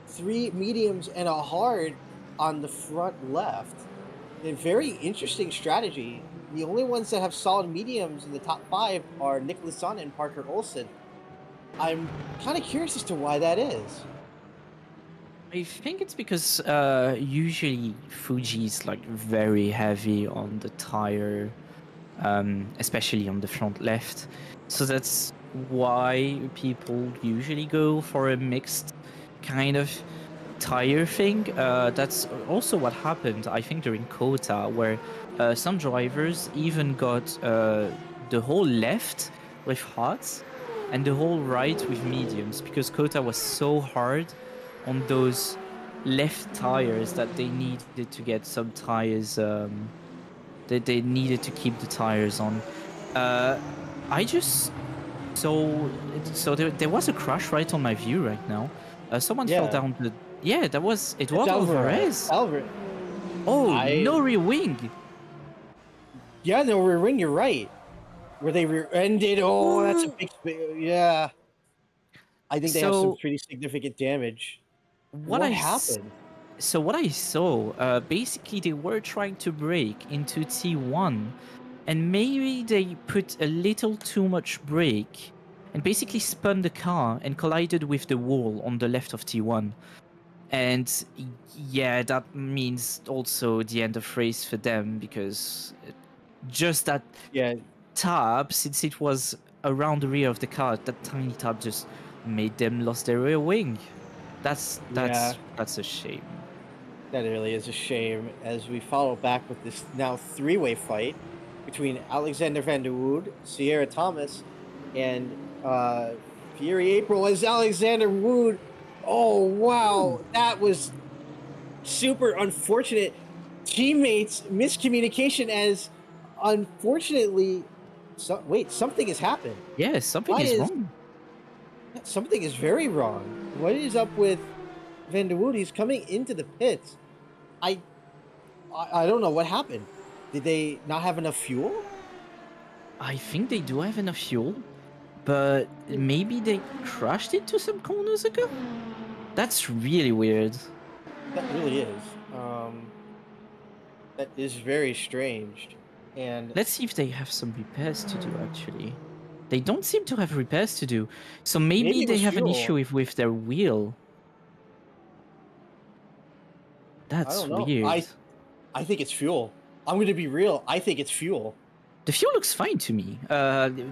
3 mediums and a hard on the front left. A very interesting strategy. The only ones that have solid mediums in the top 5 are Nicholas Zahn and Parker Olsen. I'm kind of curious as to why that is. I think it's because usually Fuji's like very heavy on the tire, especially on the front left. So that's why people usually go for a mixed kind of tire thing. That's also what happened, I think, during Kota, where some drivers even got the whole left with hards and the whole right with mediums, because Kota was so hard on those left tires that they needed to get some tires, that they needed to keep the tires on. I just so there was a crash right on my view right now. Someone fell down the... Yeah, it was Alvarez. Oh, no rear wing. Yeah, no rear wing, you're right. Where they rear-ended. Oh, that's a big... Yeah. I think they have some pretty significant damage. What happened? So what I saw, basically they were trying to break into T1, and maybe they put a little too much brake and basically spun the car and collided with the wall on the left of T1. And yeah, that means also the end of race for them, because just that tab, since it was around the rear of the car, that tiny tab just made them lose their rear wing. That's a shame. That really is a shame, as we follow back with this now 3-way fight between Alexander van der Wood, Sierra Thomas, and Fury April as Alexander Wood. Oh, wow. That was super unfortunate. Teammates miscommunication, as unfortunately... wait, something has happened. Yeah, something is wrong. Something is very wrong. What is up with Van der Wood? He's coming into the pits. I don't know what happened. Did they not have enough fuel? I think they do have enough fuel, but maybe they crashed into some corners ago? That's really weird. That really is. That is very strange. And let's see if they have some repairs to do, actually. They don't seem to have repairs to do, so maybe they have an issue with their wheel. That's weird. I think it's fuel. I'm going to be real. I think it's fuel. The fuel looks fine to me,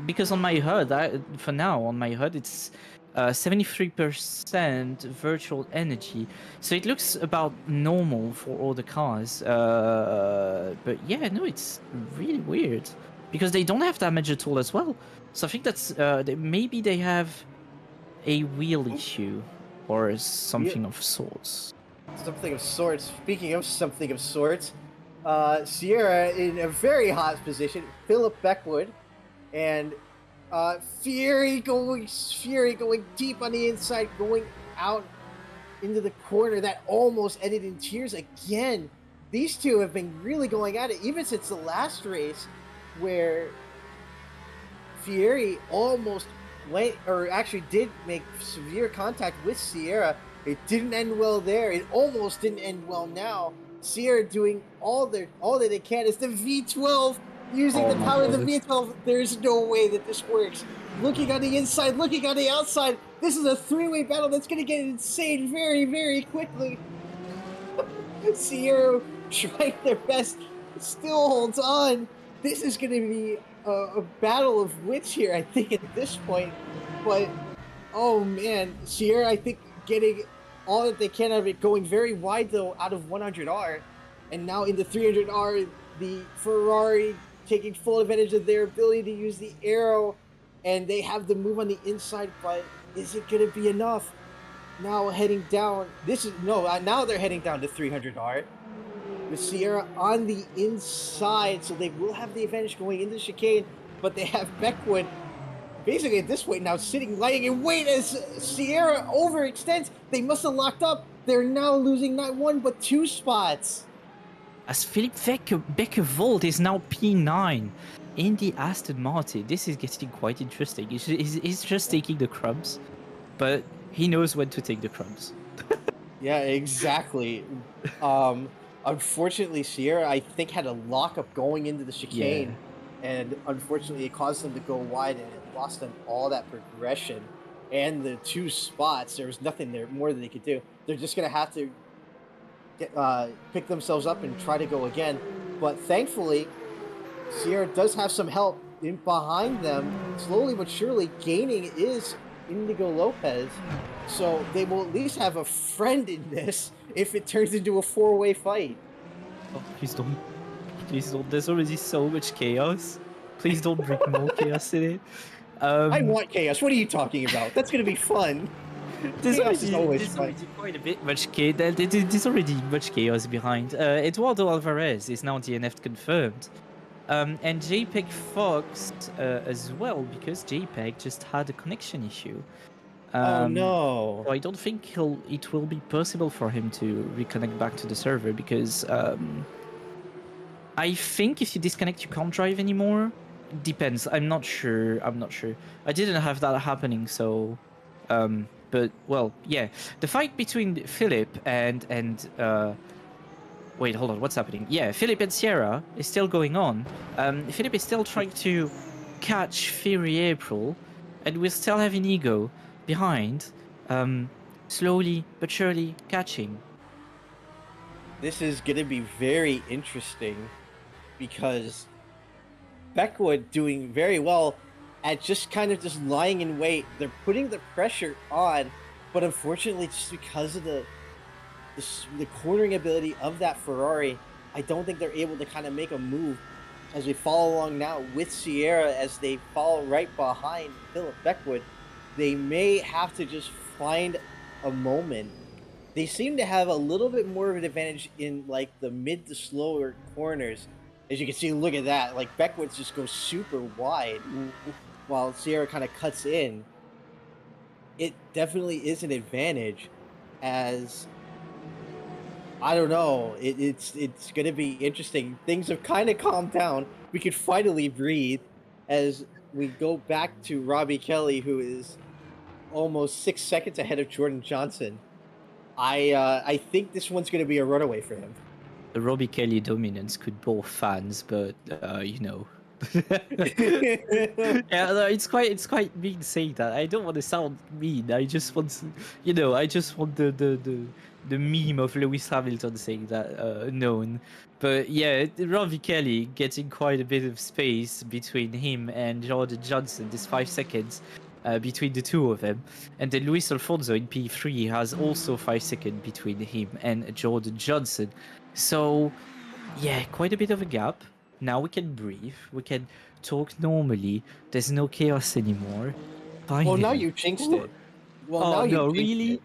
because on my HUD, for now, on my HUD, it's 73% virtual energy. So it looks about normal for all the cars. But yeah, no, it's really weird, because they don't have damage at all as well. So I think that's maybe they have a wheel issue or something of sorts. Something of sorts. Speaking of something of sorts, Sierra in a very hot position. Philip Beckwood and Fury going deep on the inside, going out into the corner. That almost ended in tears again. These two have been really going at it even since the last race, where Fury almost went, or actually did make severe contact with Sierra. It didn't end well there. It almost didn't end well now. Sierra doing all that they can. It's the V12 using the power of the V12. There's no way that this works. Looking on the inside, looking on the outside. This is a three-way battle that's going to get insane very, very quickly. Sierra trying their best, still holds on. This is going to be a battle of wits here, I think, at this point. But, oh man, Sierra, I think, getting all that they can out of it, going very wide, though, out of 100R. And now in the 300R, the Ferrari taking full advantage of their ability to use the aero, and they have the move on the inside, but is it going to be enough? Now heading down, now they're heading down to 300R. With Sierra on the inside, so they will have the advantage going into the chicane, but they have Beckwood basically at this point now sitting, lying in wait as Sierra overextends. They must have locked up. They're now losing not one, but 2 spots. As Philip Becker-Volt is now P9 in the Aston Martin. This is getting quite interesting. He's just taking the crumbs, but he knows when to take the crumbs. Yeah, exactly. Unfortunately, Sierra, I think, had a lockup going into the chicane, and unfortunately it caused them to go wide, and it lost them all that progression and the 2 spots. There was nothing there more that they could do. They're just going to have to pick themselves up and try to go again. But thankfully, Sierra does have some help in behind them. Slowly but surely gaining is Indigo Lopez. So they will at least have a friend in this if it turns into a 4-way fight. Oh, please don't. Please don't. There's already so much chaos. Please don't bring more chaos in it. I want chaos. What are you talking about? That's going to be fun. There's always fun. already quite a bit much chaos. There's already much chaos behind. Eduardo Alvarez is now DNF confirmed. And JPEG Fox as well, because JPEG just had a connection issue. Oh no! So I don't think it will be possible for him to reconnect back to the server, because I think if you disconnect, you can't drive anymore. Depends. I'm not sure. I didn't have that happening, so. But well, yeah. The fight between Philip and wait, hold on. What's happening? Yeah, Philip and Sierra is still going on. Philip is still trying to catch Fury April, and we still have Inigo behind, slowly but surely catching. This is going to be very interesting because Beckwood doing very well at just kind of just lying in wait. They're putting the pressure on, but unfortunately, just because of the cornering ability of that Ferrari, I don't think they're able to kind of make a move as we follow along now with Sierra as they follow right behind Philip Beckwood. They may have to just find a moment. They seem to have a little bit more of an advantage in like the mid to slower corners. As you can see, look at that. Like Beckwood just goes super wide while Sierra kind of cuts in. It definitely is an advantage, as I don't know. It's going to be interesting. Things have kind of calmed down. We could finally breathe as we go back to Robbie Kelly, who is almost 6 seconds ahead of Jordan Johnson. I think this one's going to be a runaway for him. The Robbie Kelly dominance could bore fans, but you know. Yeah, no, it's quite mean saying that. I don't want to sound mean. I just want to, I just want the meme of Lewis Hamilton saying that known. But yeah, Robbie Kelly getting quite a bit of space between him and Jordan Johnson. This 5 seconds between the two of them, and then Luis Alfonso in P3 has also 5 seconds between him and Jordan Johnson. So yeah, quite a bit of a gap. Now we can breathe. We can talk normally. There's no chaos anymore. Finally. Well, now you jinxed it. Well, oh, now you no, really?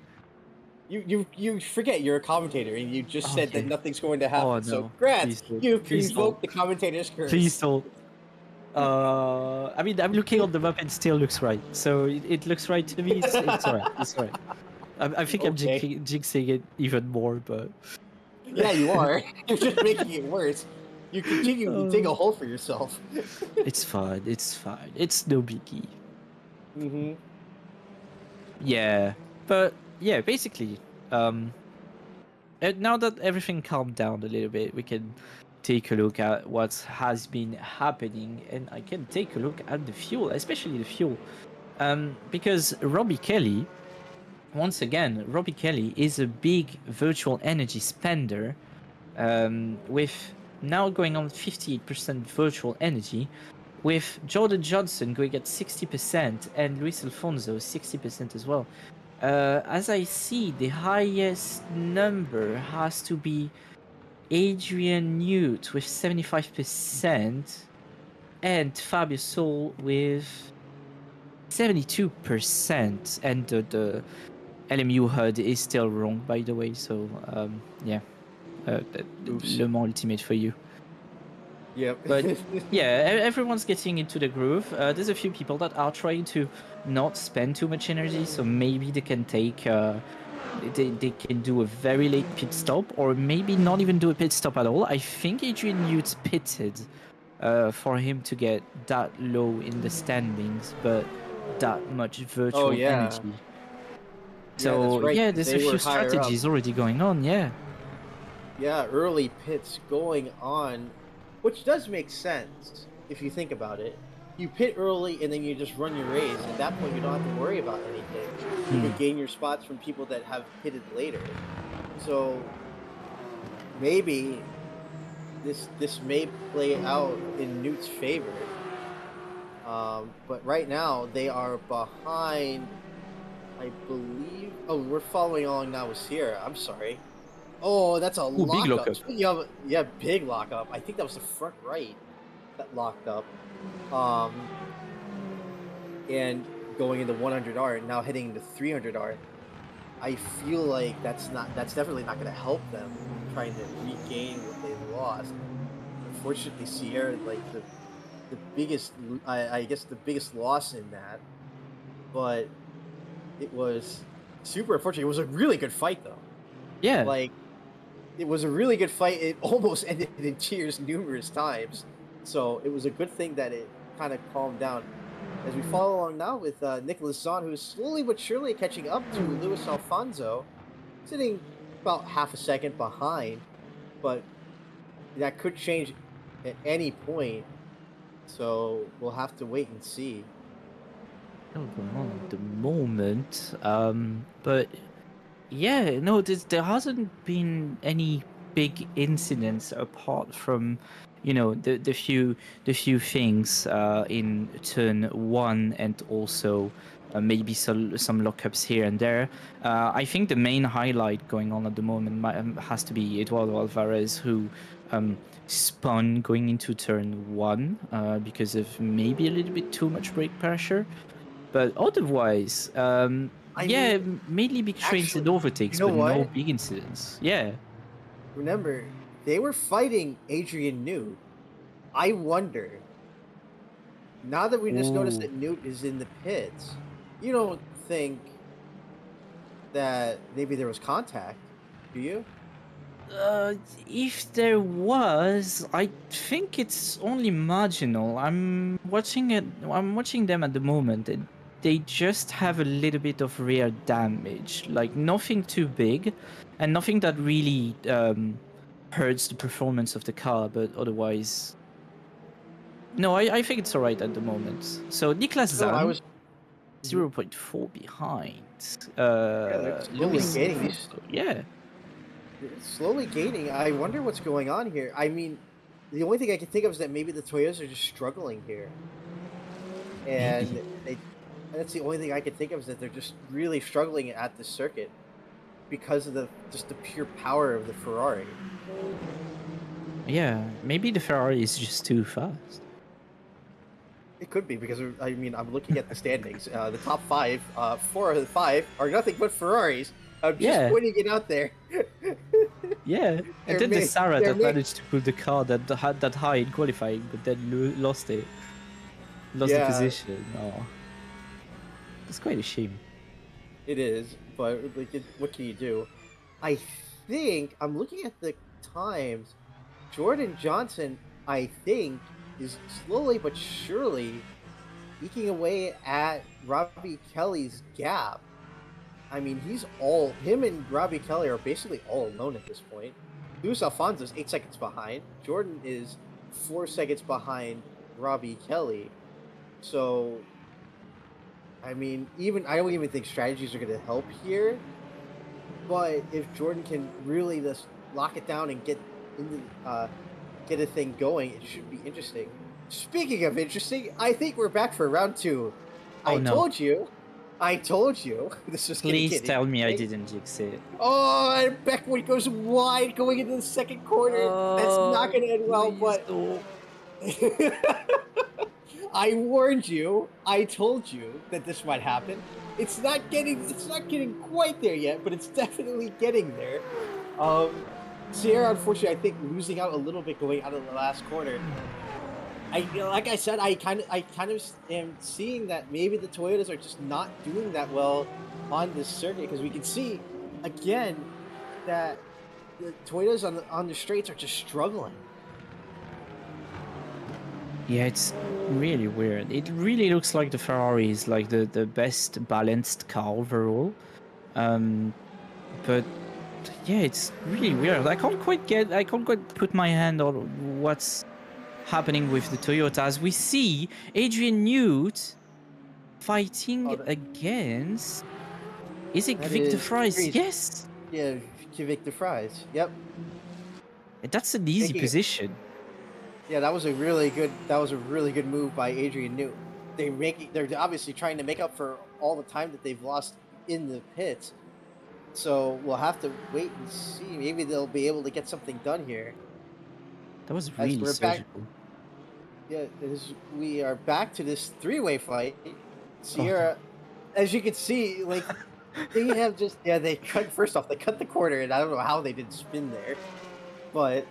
It. You forget you're a commentator and you just said that nothing's going to happen. Oh, no. So, Grant, you've invoked the commentator's curse. Please don't. I mean, I'm looking on the map and still looks right. So it looks right to me. It's alright. It's alright. I think I'm jinxing it even more, but. Yeah, you are. You're just making it worse. You continue to dig a hole for yourself. It's fine. It's fine. It's no biggie. Mm-hmm. Yeah, but yeah, basically And now that everything calmed down a little bit, we can take a look at what has been happening, and I can take a look at the fuel, especially the fuel, because Robbie Kelly, once again, Robbie Kelly is a big virtual energy spender, with now going on 58% virtual energy, with Jordan Johnson going at 60% and Luis Alfonso 60% as well. As I see, the highest number has to be Adrian Newt with 75% and Fabio Sol with 72%. And the LMU HUD is still wrong, by the way. So, yeah, Le Mans Ultimate for you. Yep. But yeah, everyone's getting into the groove. There's a few people that are trying to not spend too much energy, so maybe they can take, they can do a very late pit stop, or maybe not even do a pit stop at all. I think Adrian Newt's pitted for him to get that low in the standings, but that much virtual energy. So that's right, yeah, 'cause there's they a few were higher up. strategies already going on. Yeah. Yeah, early pits going on, which does make sense if you think about it. You pit early and then you just run your race. At that point, you don't have to worry about anything. You can gain your spots from people that have pitted later. So maybe this may play out in Newt's favor. But right now they are behind, I believe. Oh, we're following along now with Sierra. I'm sorry. Oh, that's a lockup. Big lockup. Speaking of, yeah, big lockup. I think that was the front right that locked up. And going into 100R, now heading into 300R. I feel like that's definitely not going to help them trying to regain what they lost. Unfortunately, Sierra, like the biggest, I guess the biggest loss in that. But it was super unfortunate. It was a really good fight, though. Yeah. Like, it was a really good fight. It almost ended in tears numerous times. So it was a good thing that it kind of calmed down. As we follow along now with Nicholas Zahn, who is slowly but surely catching up to Luis Alfonso, sitting about half a second behind. But that could change at any point. So we'll have to wait and see. Going on at the moment, but yeah, no, there hasn't been any big incidents apart from, you know, the few things in turn 1 and also maybe some lockups here and there. I think the main highlight going on at the moment has to be Eduardo Alvarez, who spun going into turn 1 because of maybe a little bit too much brake pressure. But otherwise, mainly big trains and overtakes, but no big incidents. Yeah. Remember, they were fighting Adrian Newt. I wonder, now that we just noticed that Newt is in the pits, you don't think that maybe there was contact, do you? If there was, I think it's only marginal. I'm watching them at the moment. They just have a little bit of rear damage, like nothing too big, and nothing that really hurts the performance of the car. But otherwise, no, I think it's alright at the moment. So Niklas Zahn, I was 0.4 behind. slowly gaining. Yeah. Slowly gaining. I wonder what's going on here. I mean, the only thing I can think of is that maybe the Toyotas are just struggling here, and that's the only thing I can think of, is that they're just really struggling at this circuit because of the pure power of the Ferrari. Yeah, maybe the Ferrari is just too fast. It could be, because I mean, I'm looking at the standings. The top 5, 4 of the 5 are nothing but Ferraris. I'm just pointing it out there. Yeah, and then the Sarah that managed to pull the car that had that high in qualifying, but then lost it. Lost the position. Oh, it's quite a shame. It is, but like, what can you do? I think I'm looking at the times. Jordan Johnson, I think, is slowly but surely eking away at Robbie Kelly's gap. I mean, him and Robbie Kelly are basically all alone at this point. Luis Alfonso's 8 seconds behind. Jordan is 4 seconds behind Robbie Kelly. So, I mean, I don't even think strategies are going to help here. But if Jordan can really just lock it down and get a thing going, it should be interesting. Speaking of interesting, I think we're back for round 2. I told you. This was Please tell me I didn't jinx it. Oh, and Beckwood goes wide going into the second quarter. That's not going to end well, but I warned you. I told you that this might happen. It's not getting quite there yet, but it's definitely getting there. Sierra, unfortunately, I think losing out a little bit going out of the last corner. Like I said, I kind of am seeing that maybe the Toyotas are just not doing that well on this circuit, because we can see again that the Toyotas on the straights are just struggling. Yeah, it's really weird. It really looks like the Ferrari is like the best balanced car overall. But yeah, it's really weird. I can't quite put my hand on what's happening with the Toyotas. We see Adrian Newt fighting against... Is it Victor Fries? Yes! Yeah, Victor Fries. Yep. That's an easy position. Yeah, that was a really good move by Adrian Newt. They're obviously trying to make up for all the time that they've lost in the pits. So we'll have to wait and see. Maybe they'll be able to get something done here. That was really surgical. We are back to this 3-way fight. Sierra, as you can see, like they have they cut the corner, and I don't know how they didn't spin there, but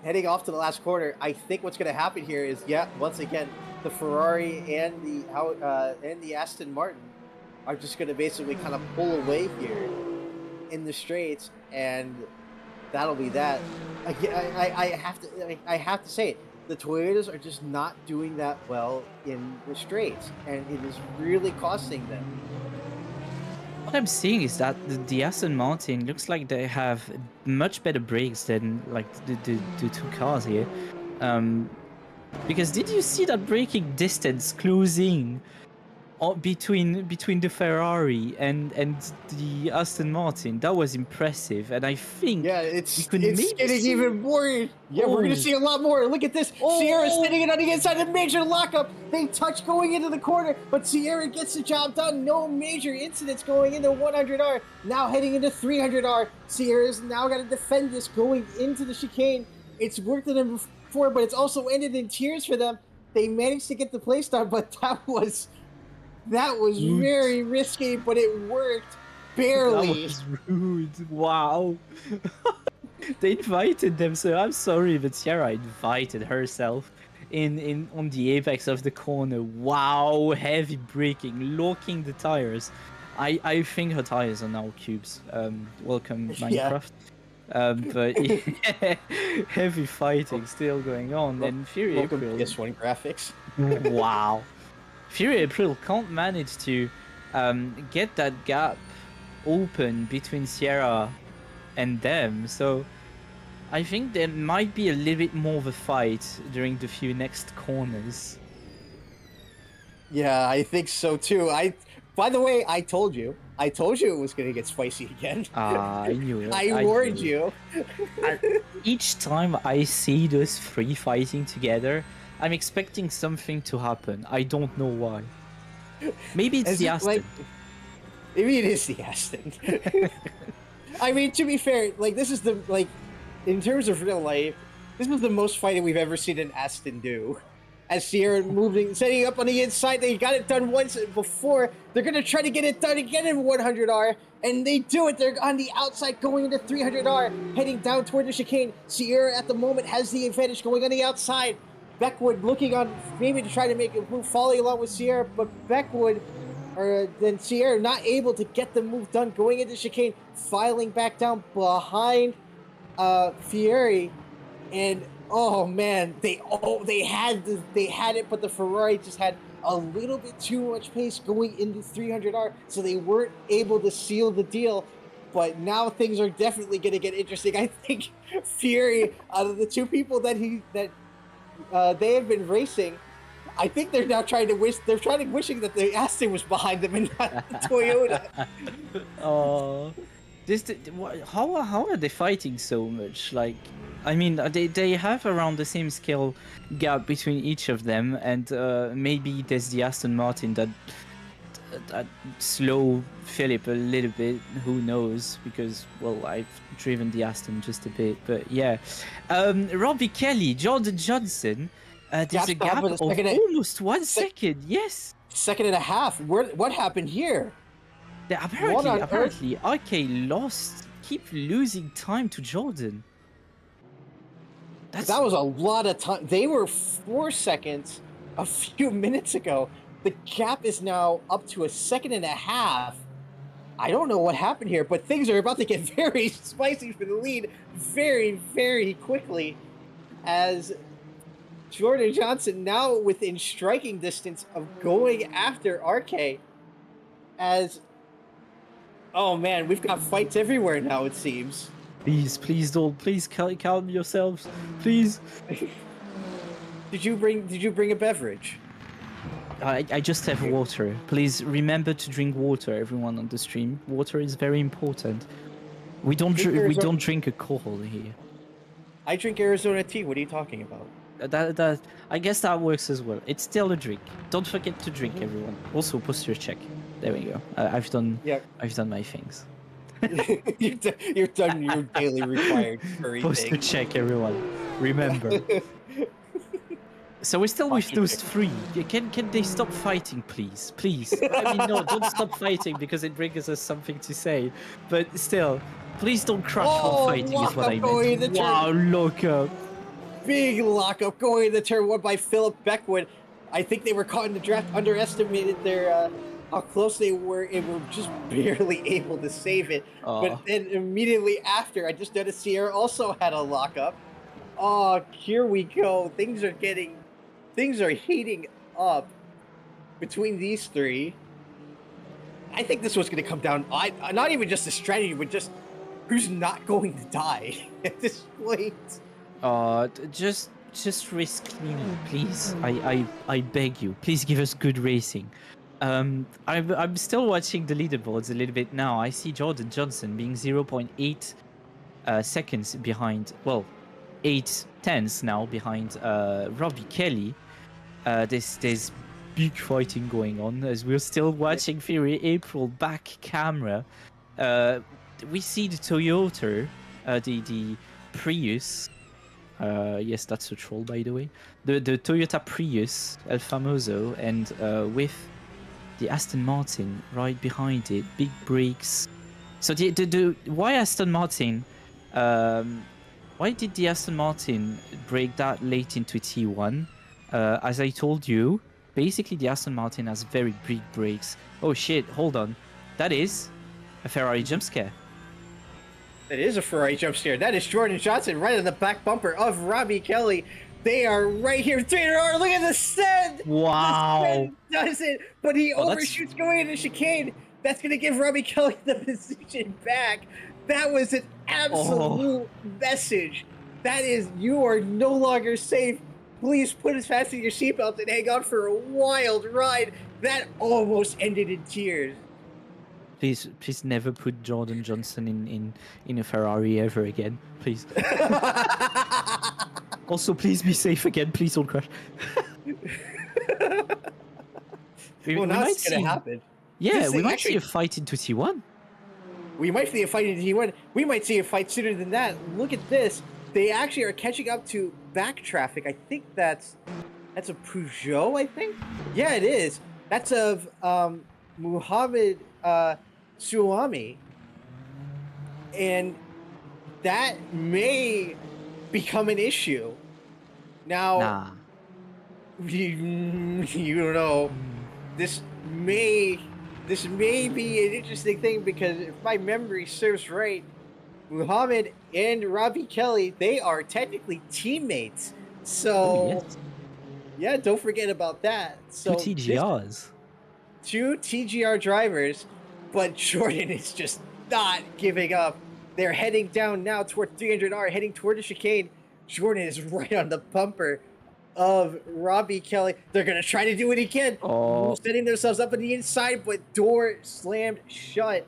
heading off to the last quarter, I think what's going to happen here is once again the Ferrari and the Aston Martin are just going to basically kind of pull away here in the straights, and that'll be that. I have to say it. The Toyotas are just not doing that well in the straights, and it is really costing them. What I'm seeing is that the Aston Martin looks like they have much better brakes than like the two cars here. Because did you see that braking distance closing between the Ferrari and the Aston Martin? That was impressive, and I think it's getting even more. Yeah, we're gonna see a lot more. Look at this. Sierra's sitting it on the inside, a major lockup. They touch going into the corner, but Sierra gets the job done. No major incidents going into 100R. Now heading into 300R. Sierra's now got to defend this going into the chicane. It's worked on them before, but it's also ended in tears for them. They managed to get the place done, but that was very risky, but it worked barely. That was rude. Wow. They invited them, so I'm sorry, but Sierra invited herself in on the apex of the corner. Wow, heavy braking, locking the tires. I think her tires are now cubes. Welcome Minecraft. But yeah, heavy fighting still going on. And Fury April. PS1 graphics. Wow. Fury April can't manage to get that gap open between Sierra and them, so I think there might be a little bit more of a fight during the few next corners. Yeah, I think so too. By the way, I told you it was going to get spicy again. I knew it. I warned you. Each time I see those three fighting together, I'm expecting something to happen. I don't know why. Maybe it's the Aston. Maybe it is the Aston. I mean, to be fair, this is in terms of real life, this was the most fighting we've ever seen an Aston do. As Sierra setting up on the inside, they got it done once before. They're going to try to get it done again in 100R, and they do it. They're on the outside going into 300R, heading down toward the chicane. Sierra at the moment has the advantage going on the outside. Beckwood looking on maybe to try to make a move, following along with Sierra, but then Sierra not able to get the move done going into chicane, filing back down behind Fieri, and Oh man, they had it, but the Ferrari just had a little bit too much pace going into 300R, so they weren't able to seal the deal. But now things are definitely going to get interesting. I think Fury, out of the two people that they have been racing, I think they're now trying to wishing that the Aston was behind them and not the Toyota. Oh, how are they fighting so much? Like, I mean, they have around the same skill gap between each of them, and maybe there's the Aston Martin that slow Philip a little bit. Who knows? Because, well, I've driven the Aston just a bit, but yeah. Robbie Kelly, Jordan Johnson. There's a gap of almost 1 second. Yes. Second and a half. What happened here? Apparently, RK keep losing time to Jordan. That was a lot of time. They were 4 seconds a few minutes ago. The gap is now up to 1.5 seconds. I don't know what happened here, but things are about to get very spicy for the lead very, very quickly, as Jordan Johnson now within striking distance of going after RK. Oh man, we've got fights everywhere now, it seems. Please don't. Please calm yourselves. Please. Did you bring a beverage? I just have water. Please remember to drink water, everyone on the stream. Water is very important. We don't drink alcohol here. I drink Arizona tea. What are you talking about? That I guess that works as well. It's still a drink. Don't forget to drink, everyone. Also, posture check. There we go. I've done my things. You've done your daily required furry Posture thing. check, everyone. Remember. So we're still with those three. Can they stop fighting, please? Please. I mean, no, don't stop fighting because it brings us something to say. But still, please don't crash while fighting is what I meant. Wow, lockup. Big lockup going into turn 1 by Philip Beckwood. I think they were caught in the draft, underestimated their how close they were, and were just barely able to save it. But then immediately after, I just noticed Sierra also had a lockup. Oh, here we go. Things are heating up between these three. I think this was going to come down, not even just the strategy, but just who's not going to die at this point. Just risk cleaning, please. I beg you. Please give us good racing. I'm still watching the leaderboards a little bit now. I see Jordan Johnson being 0.8 seconds behind. Well, 8 tenths now behind Robbie Kelly. There's big fighting going on as we're still watching Fury April back camera. We see the Toyota, the Prius. Yes, that's a troll, by the way. The Toyota Prius El Famoso, and with the Aston Martin right behind it, big brakes. So why Aston Martin? Why did the Aston Martin brake that late into T1? As I told you, basically the Aston Martin has very big brakes. Oh shit! Hold on, that is a Ferrari jump scare. That is a Ferrari jump scare. That is Jordan Johnson right on the back bumper of Robbie Kelly. They are right here. 300R. Look at the send. Wow. The send does it, but he overshoots going into chicane. That's going to give Robbie Kelly the position back. That was an absolute message. That is, you are no longer safe. Please put as fast in your seatbelt and hang on for a wild ride. That almost ended in tears. Please never put Jordan Johnson in a Ferrari ever again. Please. Also, please be safe again. Please don't crash. Well, now it's going to happen. Yeah, we might see a fight into T1. We might see a fight into T1. We might see a fight sooner than that. Look at this. They actually are catching up to back traffic. I think that's a Peugeot, I think? Yeah, it is. That's of Muhammad Suami. And that may become an issue. Now, you don't know. This may be an interesting thing, because if my memory serves right, Muhammad and Robbie Kelly, they are technically teammates. So, Oh, yes. yeah, don't forget about that. So Two TGRs. Two TGR drivers, but Jordan is just not giving up. They're heading down now toward 300R, heading toward the chicane. Jordan is right on the bumper of Robbie Kelly. They're going to try to do it again. Oh. Setting themselves up on the inside, but door slammed shut.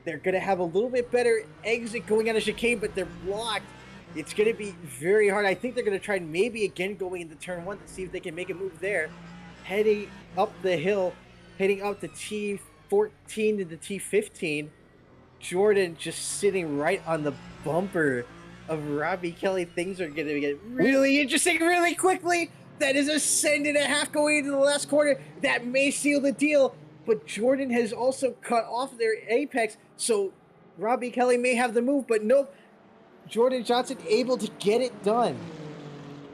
They're going to have a little bit better exit going on a chicane, but they're blocked. It's going to be very hard. I think they're going to try maybe again going into turn 1 to see if they can make a move there. Heading up the hill, heading up to T14 to the T15. Jordan just sitting right on the bumper of Robbie Kelly. Things are going to get really interesting really quickly. That is a send and a half going into the last quarter. That may seal the deal. But Jordan has also cut off their apex, so Robbie Kelly may have the move, but nope. Jordan Johnson able to get it done.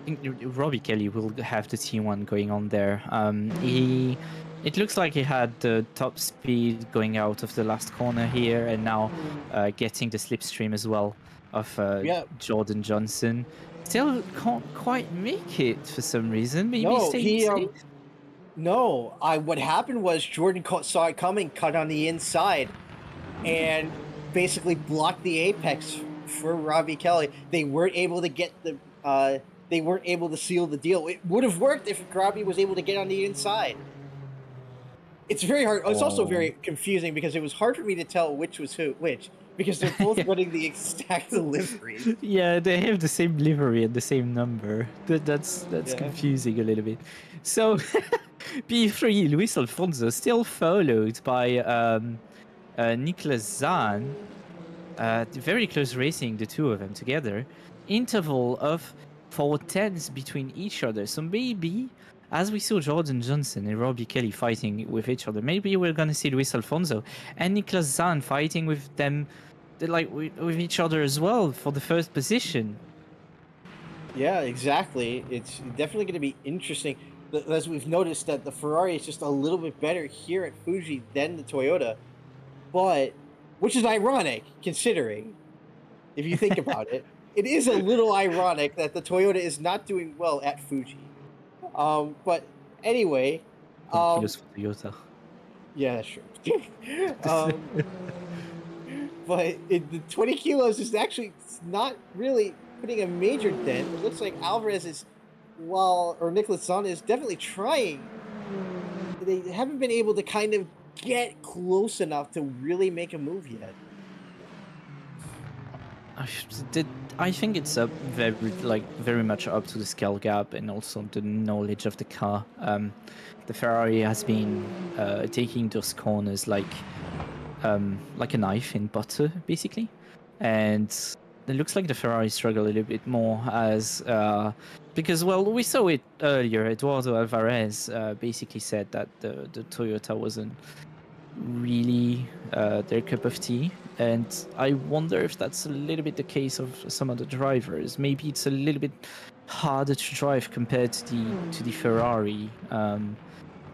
I think Robbie Kelly will have the T1 going on there. It looks like he had the top speed going out of the last corner here, and now getting the slipstream as well of Jordan Johnson. Still can't quite make it for some reason. Maybe No, what happened was Jordan saw it coming, cut on the inside, and basically blocked the apex for Robbie Kelly. They weren't able to get the they weren't able to seal the deal. It would have worked if Robbie was able to get on the inside. It's very hard. It's also very confusing because it was hard for me to tell which was which because they're both running the exact livery. Yeah, they have the same livery and the same number. That's confusing a little bit. So P3 Luis Alfonso still followed by Nicholas Zahn. Very close racing, the two of them together. Interval of 4/10 between each other. So maybe, as we saw Jordan Johnson and Robbie Kelly fighting with each other, maybe we're gonna see Luis Alfonso and Nicholas Zahn fighting with them, with each other as well for the first position. Yeah, exactly. It's definitely going to be interesting. As we've noticed that the Ferrari is just a little bit better here at Fuji than the Toyota, but which is ironic considering, if you think about it, it is a little ironic that the Toyota is not doing well at Fuji. But anyway, Kilos for Toyota. yeah, sure. But the 20 kilos is actually not really putting a major dent. It looks like Alvarez is, or Nicholas Zahn is definitely trying. They haven't been able to kind of get close enough to really make a move yet. I think it's very much up to the scale gap and also the knowledge of the car. The Ferrari has been taking those corners like a knife in butter, basically, and it looks like the Ferrari struggle a little bit more because we saw it earlier. Eduardo Alvarez basically said that the Toyota wasn't really their cup of tea, and I wonder if that's a little bit the case of some of the drivers. Maybe it's a little bit harder to drive compared to the Ferrari.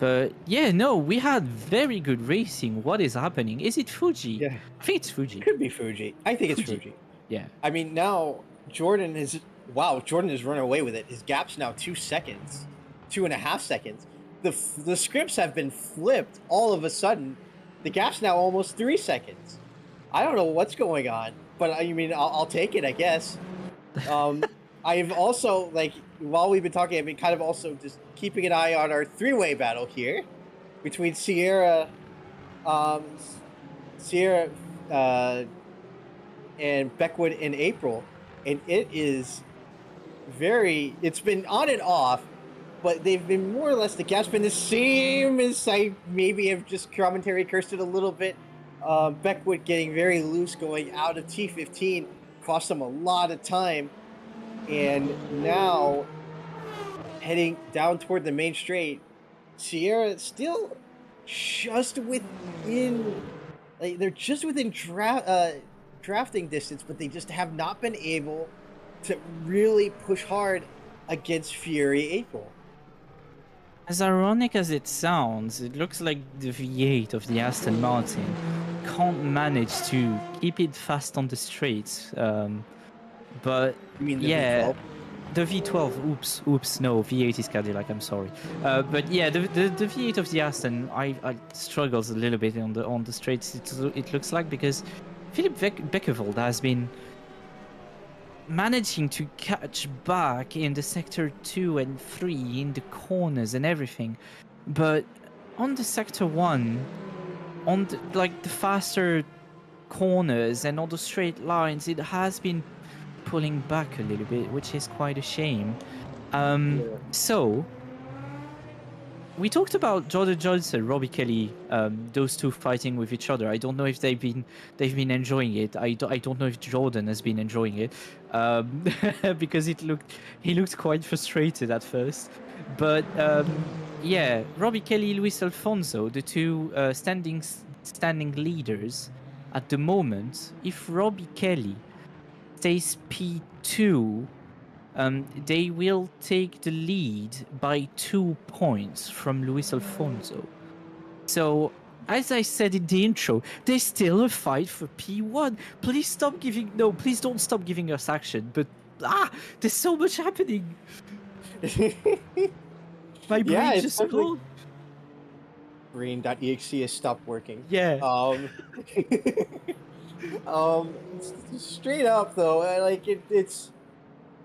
But yeah, no, we had very good racing. What is happening? Is it Fuji? Yeah, I think it's Fuji. Could be Fuji. I think it's Fuji. Yeah. I mean, now Jordan has run away with it. His gap's now 2 seconds, 2.5 seconds. The scripts have been flipped all of a sudden. The gap's now almost 3 seconds. I don't know what's going on, but I mean, I'll take it, I guess. I've also, while we've been talking, I've been kind of also just keeping an eye on our three-way battle here between Sierra, and Beckwood in April, and it's been on and off, but they've been more or less, the gap's been the same as I maybe have just commentary cursed it a little bit. Beckwood getting very loose going out of T15 cost them a lot of time, and now heading down toward the main straight, Sierra still just within, they're just within drafting distance, but they just have not been able to really push hard against Fury April. As ironic as it sounds, it looks like the V8 of the Aston Martin can't manage to keep it fast on the straight. But You mean the yeah, V12? the V12. Oops, no, V8 is Cadillac. I'm sorry. But yeah, the V8 of the Aston, I struggles a little bit on the straights. It looks like, because Philip Beckervold has been managing to catch back in the sector 2 and 3 in the corners and everything, but on the sector 1, on the faster corners and on the straight lines, it has been pulling back a little bit, which is quite a shame. So we talked about Jordan Johnson, Robbie Kelly, those two fighting with each other. I don't know if they've been enjoying it. I don't know if Jordan has been enjoying it, because he looked quite frustrated at first. But yeah, Robbie Kelly, Luis Alfonso, the two standing leaders at the moment. If Robbie Kelly stays P2, they will take the lead by 2 points from Luis Alfonso. So, as I said in the intro, there's still a fight for P1. Please don't stop giving us action. But there's so much happening. My brain just exploded. Brain.exe has stopped working. Yeah. Straight up though,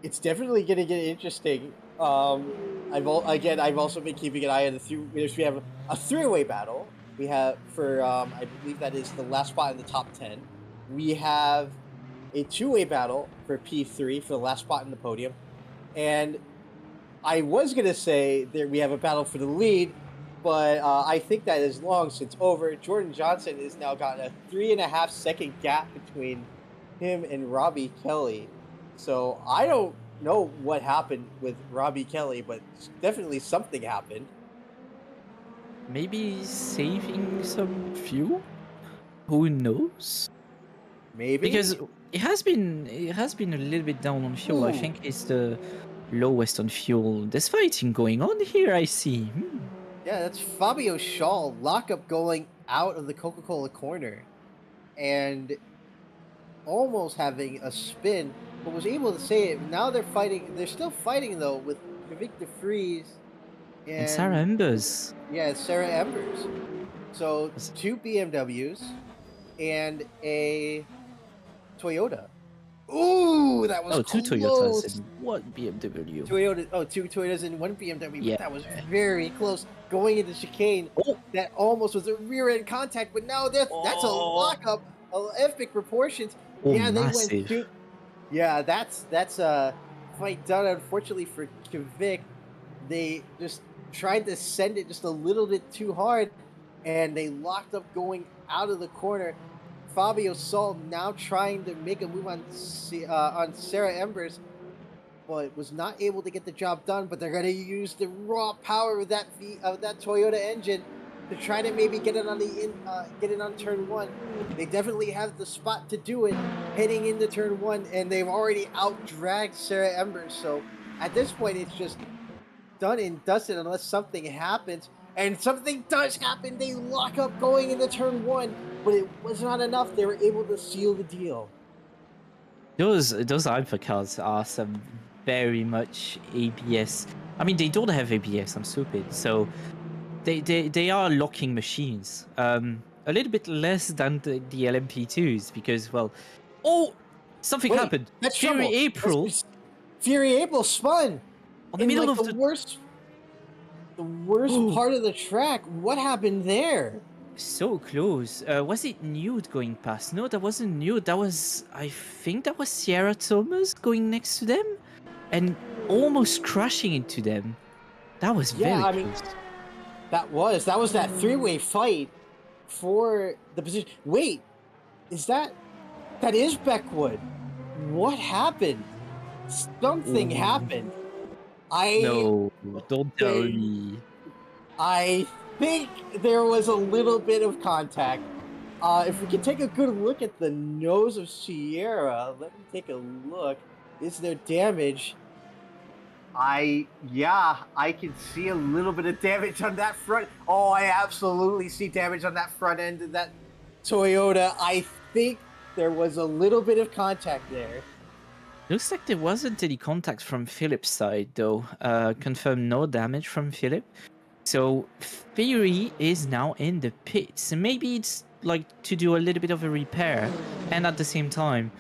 it's definitely gonna get interesting. I've also been keeping an eye on we have a three-way battle. We have for I believe that is the last spot in the top 10. We have a two-way battle for P3 for the last spot in the podium, and I was gonna say that we have a battle for the lead, but I think that is long since over. Jordan Johnson has now got a 3.5 second gap between him and Robbie Kelly. So I don't know what happened with Robbie Kelly, but definitely something happened. Maybe saving some fuel? Who knows? Maybe Because it has been a little bit down on fuel. Ooh. I think it's the lowest on fuel. There's fighting going on here, I see. Yeah, that's Fabio Shaw, lockup going out of the Coca-Cola corner and almost having a spin, but was able to say it. Now they're fighting. They're still fighting though with Vic DeFries And Sarah Embers. Yeah, Sarah Embers. So 2 BMWs and a Toyota. Ooh, that was two close. Toyotas and one BMW. Two Toyotas and one BMW. Yeah. That was very close. Going into chicane, that almost was a rear-end contact, but now that's a lockup of epic proportions. Yeah, they massive. went two. Yeah, that's a fight done. Unfortunately for Kvik, they just tried to send it just a little bit too hard, and they locked up going out of the corner. Fabio Sol now trying to make a move on Sarah Embers, but was not able to get the job done. But they're going to use the raw power of that Toyota engine to try to maybe get it on turn 1. They definitely have the spot to do it heading into turn 1, and they've already out-dragged Sarah Embers. So at this point, it's just done and dusted unless something happens. And something does happen. They lock up going into turn 1, but it was not enough. They were able to seal the deal. Those Hypercars are some very much ABS. I mean, they don't have ABS. I'm stupid. So they are locking machines. A little bit less than the LMP2s because, well, something happened. That's Fury trouble. April. Fury April spun On the middle of the worst part of the track. What happened there? So close. Was it Nude going past? No, that wasn't Nude. I think that was Sierra Thomas going next to them and almost crashing into them. That was very close. That was that three-way fight for the position. Wait, that is Beckwood? What happened? Something happened. No, don't tell me. I think there was a little bit of contact. If we can take a good look at the nose of Sierra, let me take a look. Is there damage? I can see a little bit of damage on that front. Oh, I absolutely see damage on that front end of that Toyota, I think there was a little bit of contact there. Looks like there wasn't any contact from Philip's side, though. Confirmed no damage from Philip. So Fury is now in the pits. And maybe it's like to do a little bit of a repair, and at the same time,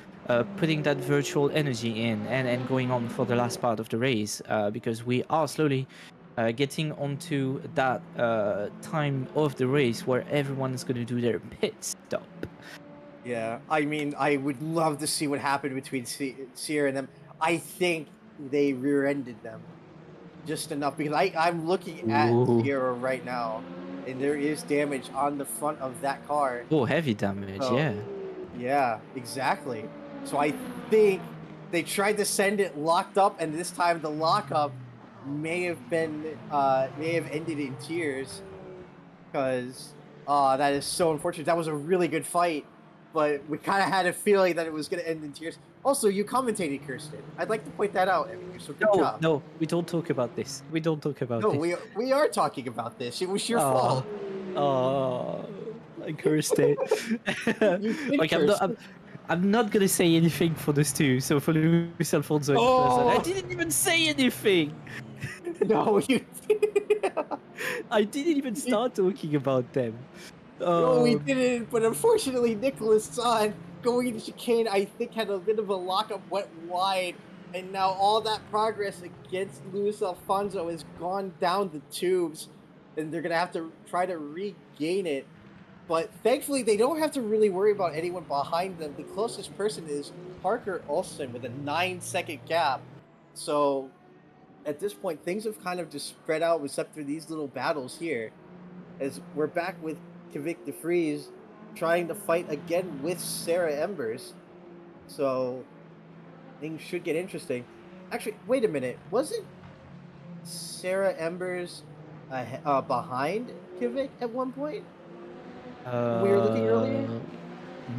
putting that virtual energy in and going on for the last part of the race, because we are slowly getting onto that time of the race where everyone is going to do their pit stop. Yeah, I mean, I would love to see what happened between Sierra and them. I think they rear-ended them just enough because I'm looking at Ooh. Sierra right now, and there is damage on the front of that car. Oh, heavy damage, So, yeah. Yeah, exactly. So I think they tried to send it locked up, and this time the lockup may have ended in tears, because that is so unfortunate. That was a really good fight, but we kind of had a feeling that it was going to end in tears. Also, you commentated, Kirsten. I'd like to point that out. So good job. No, we don't talk about this. We don't talk about this. No, we are talking about this. It was your fault. Oh, I cursed it. You did Like curse. I'm not gonna say anything for those two. So for Luis Alfonso and Pleasant, I didn't even say anything. No, you. I didn't even start talking about them. No, we didn't. But unfortunately, Nicholas Son going into chicane, I think, had a bit of a lockup, went wide, and now all that progress against Luis Alfonso has gone down the tubes, and they're gonna have to try to regain it. But thankfully, they don't have to really worry about anyone behind them. The closest person is Parker Olsen with a 9-second gap. So at this point, things have kind of just spread out except for these little battles here. As we're back with Kavik DeFries trying to fight again with Sarah Embers. So things should get interesting. Actually, wait a minute. Wasn't Sarah Embers behind Kavik at one point? We were looking earlier?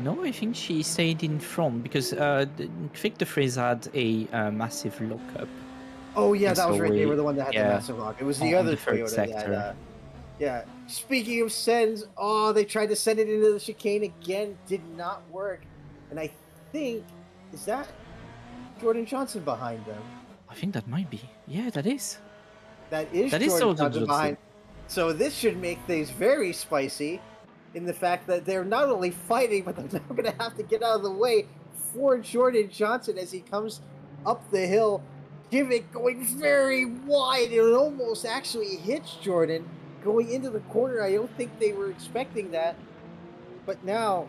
No, I think she stayed in front because Victor Freeze had a massive lockup. Oh yeah, And that was so right. They we- were the one that had yeah, the massive lock. It was the on other the third Toyota sector. that. Yeah. Speaking of sends, they tried to send it into the chicane again. Did not work. And I think is that Jordan Johnson behind them. I think that might be. Yeah, that is. That is That is Jordan Jordan Johnson Johnson. behind. So this should make things very spicy, in the fact that they're not only fighting, but they're now going to have to get out of the way for Jordan Johnson as he comes up the hill. Kivik going very wide. It almost actually hits Jordan going into the corner. I don't think they were expecting that. But now,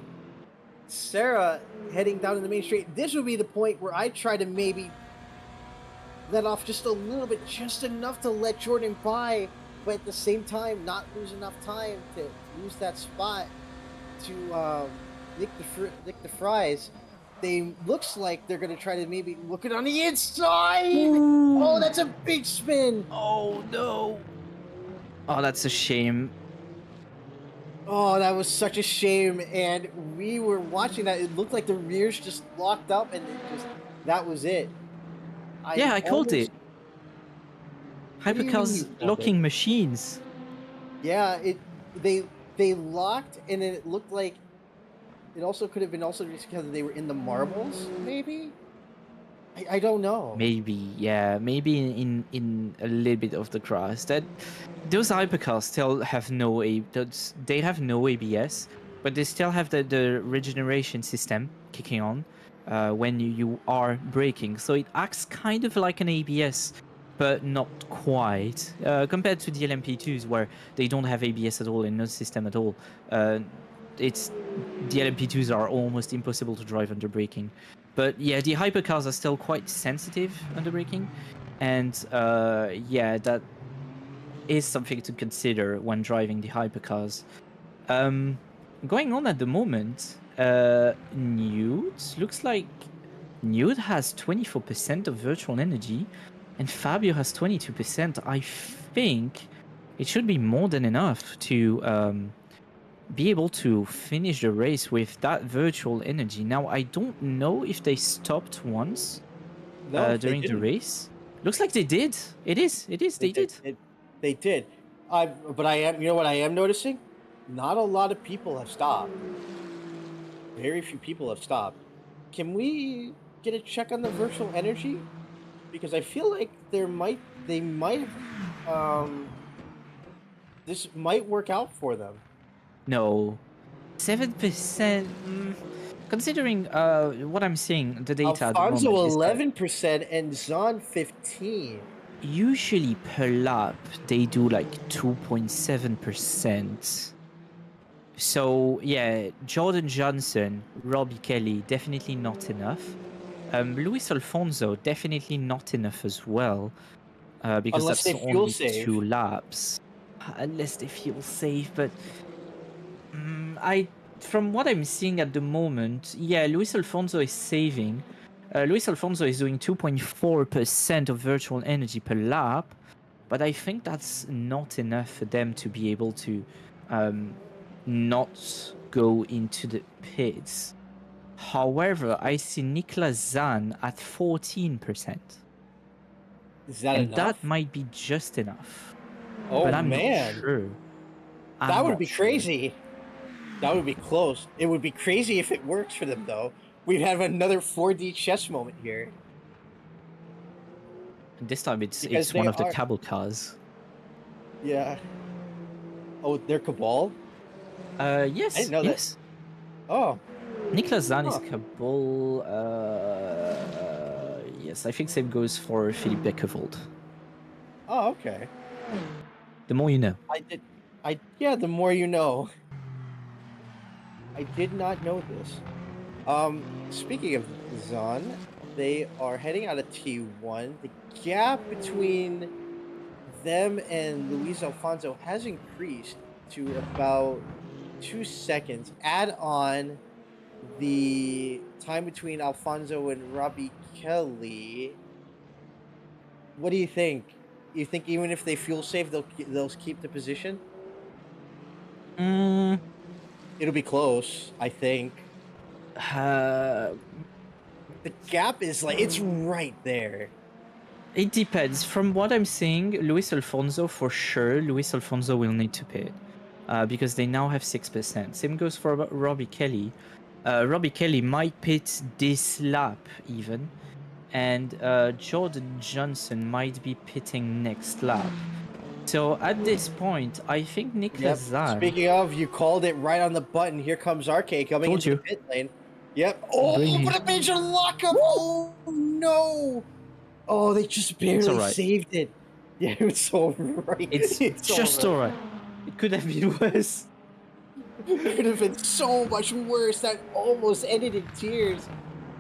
Sarah heading down to the main straight. This would be the point where I try to maybe let off just a little bit, just enough to let Jordan by, but at the same time, not lose enough time to lose that spot to Nick DeFries. They looks like they're gonna try to maybe look it on the inside. Ooh. Oh, that's a big spin. Oh no. Oh, that's a shame. Oh, that was such a shame. And we were watching that. It looked like the rears just locked up, and that was it. I called it. What do you mean Hypercar's you called locking machines. Yeah, they locked, and then it looked like it also could have been also just because they were in the marbles, maybe. I don't know. Maybe, yeah, maybe in a little bit of the grass. That those hypercars still have they have no ABS, but they still have the regeneration system kicking on when you are braking. So it acts kind of like an ABS, but not quite compared to the LMP2s where they don't have ABS at all and no system at all. It's the LMP2s are almost impossible to drive under braking. But yeah, the hypercars are still quite sensitive under braking, and yeah, that is something to consider when driving the hypercars. Going on at the moment, Nude looks like Nude has 24% of virtual energy, and Fabio has 22%. I think it should be more than enough to be able to finish the race with that virtual energy. Now, I don't know if they stopped once during the race. Looks like they did. It is. They did. They did. But you know what I am noticing? Not a lot of people have stopped. very few people have stopped. Can we get a check on the virtual energy? Because I feel like they might this might work out for them. No, 7%. Considering what I'm seeing, the data at the Alfonso moment is that 11% and Zahn 15. usually per lap they do like 2.7%. So yeah, Jordan Johnson, Robbie Kelly, definitely not enough. Luis Alfonso, definitely not enough as well, because Unless that's they fuel only save. 2 laps. Unless they fuel save, but from what I'm seeing at the moment, yeah, Luis Alfonso is saving. Luis Alfonso is doing 2.4% of virtual energy per lap, but I think that's not enough for them to be able to not go into the pits. However, I see Niklas Zahn at 14%. Is that And enough? that might be just enough. Oh but I'm man, not sure. that would not be sure. crazy. That would be close. It would be crazy if it works for them, though. We'd have another 4D chess moment here. And this time it's Because one they of the are- cable cars. Yeah. Oh, they're Cabal? Yes, didn't know that. yes. Oh, Niklas Zahn is Huh. Kabul. Yes, I think same goes for Philippe Beckervold. oh, okay. The more you know. Yeah, the more you know. I did not know this. Speaking of Zahn, they are heading out of T1. The gap between them and Luis Alfonso has increased to about 2 seconds. Add on the time between Alfonso and Robbie Kelly. What do you think? You think even if they fuel save, they'll keep the position? It'll be close, I think. The gap is like, it's right there. It depends. From what I'm seeing, Luis Alfonso for sure. Luis Alfonso will need to pit because they now have 6%. Same goes for Robbie Kelly. Robbie Kelly might pit this lap even, and Jordan Johnson might be pitting next lap. So at this point, I think Niklas Zahn. Speaking of, you called it right on the button. Here comes RK coming Told into you. the pit lane. Yep. Oh, Bring what it. a major lockup! Oh no! Oh, they just barely alright. saved it. Yeah, it's all right. It's just alright. It could have been worse. It could have been so much worse. That almost ended in tears.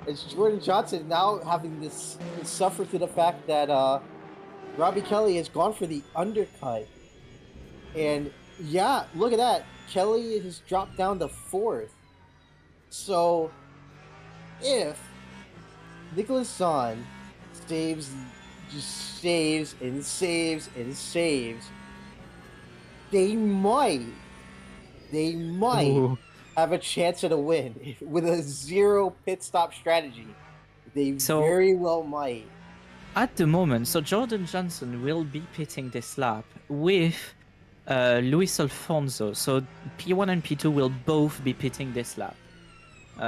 As Jordan Johnson now having this suffer through the fact that Robbie Kelly has gone for the undercut. And yeah, look at that. Kelly has dropped down to 4th. So if Nicholas Zahn saves and saves, they might Ooh. have a chance at a win with a 0 pit stop strategy. They So- very well might. At the moment, so Jordan Johnson will be pitting this lap with Luis Alfonso. So P1 and P2 will both be pitting this lap.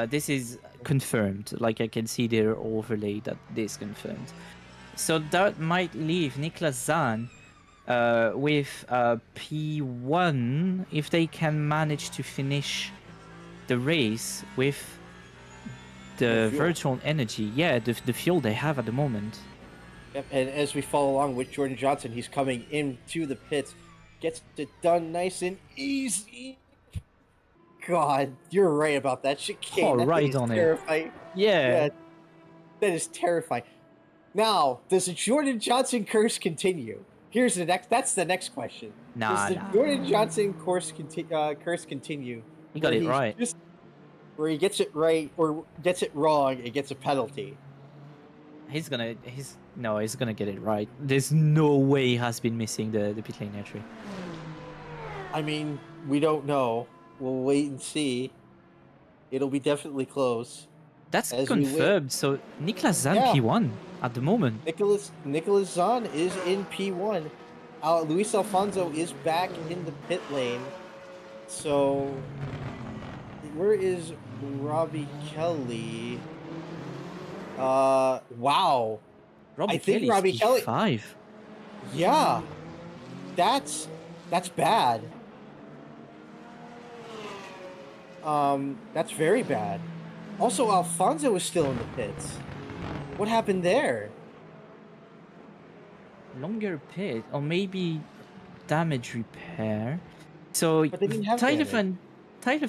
This is confirmed. Like I can see their overlay that this is confirmed. So that might leave Niklas Zahn with P1 if they can manage to finish the race with the fuel. virtual energy. Yeah, the fuel they have at the moment. Yep, and as we follow along with Jordan Johnson, he's coming into the pits, gets it done nice and easy. God, you're right about that chicane. Oh, That thing right is on it. terrifying. Yeah. That is terrifying. Now, does the Jordan Johnson curse continue? Here's the next. That's the next question. Does the Jordan Johnson curse continue? He got where it he's right. Where he gets it right or gets it wrong, it gets a penalty. He's gonna get it right. There's no way he has been missing the pit lane entry. I mean, we don't know. We'll wait and see. It'll be definitely close. That's As we wait- confirmed. So Niklas Zahn Yeah. P1 at the moment. Nicholas Zahn is in P1. Luis Alfonso is back in the pit lane. So Where is Robbie Kelly? Wow. Robbie I think Kelly's Robbie Kelly. P5. Yeah, that's bad. That's very bad. Also, Alfonso was still in the pits. What happened there? Longer pit, or maybe damage repair. So But they didn't have Tyler damage.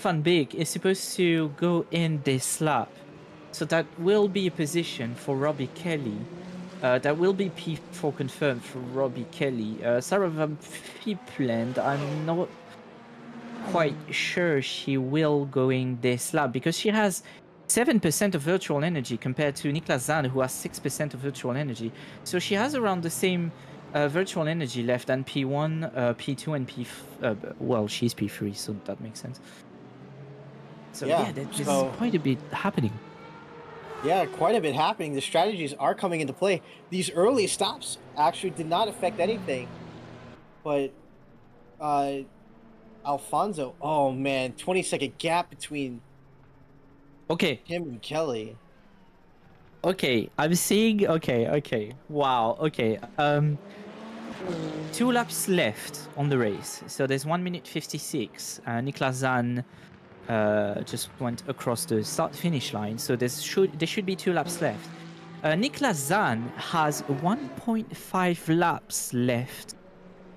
Van Beek is supposed to go in this lap. So that will be a position for Robbie Kelly. That will be P4 confirmed for Robbie Kelly. Sarah Van Fiepland, I'm not quite sure she will go in this lap because she has 7% of virtual energy compared to Niklas Zahn, who has 6% of virtual energy. So she has around the same virtual energy left than P1, P2, and well, she's P3, so that makes sense. So yeah, there's quite a bit happening. Yeah, quite a bit happening. The strategies are coming into play. These early stops actually did not affect anything. But Alfonso, oh man, 20-second gap between him and Kelly. Okay, I'm seeing. Okay. Wow. Okay. 2 laps left on the race. So there's 1 minute 56. Niklas Zahn just went across the start-finish line. So there should be 2 laps left. Niklas Zahn has 1.5 laps left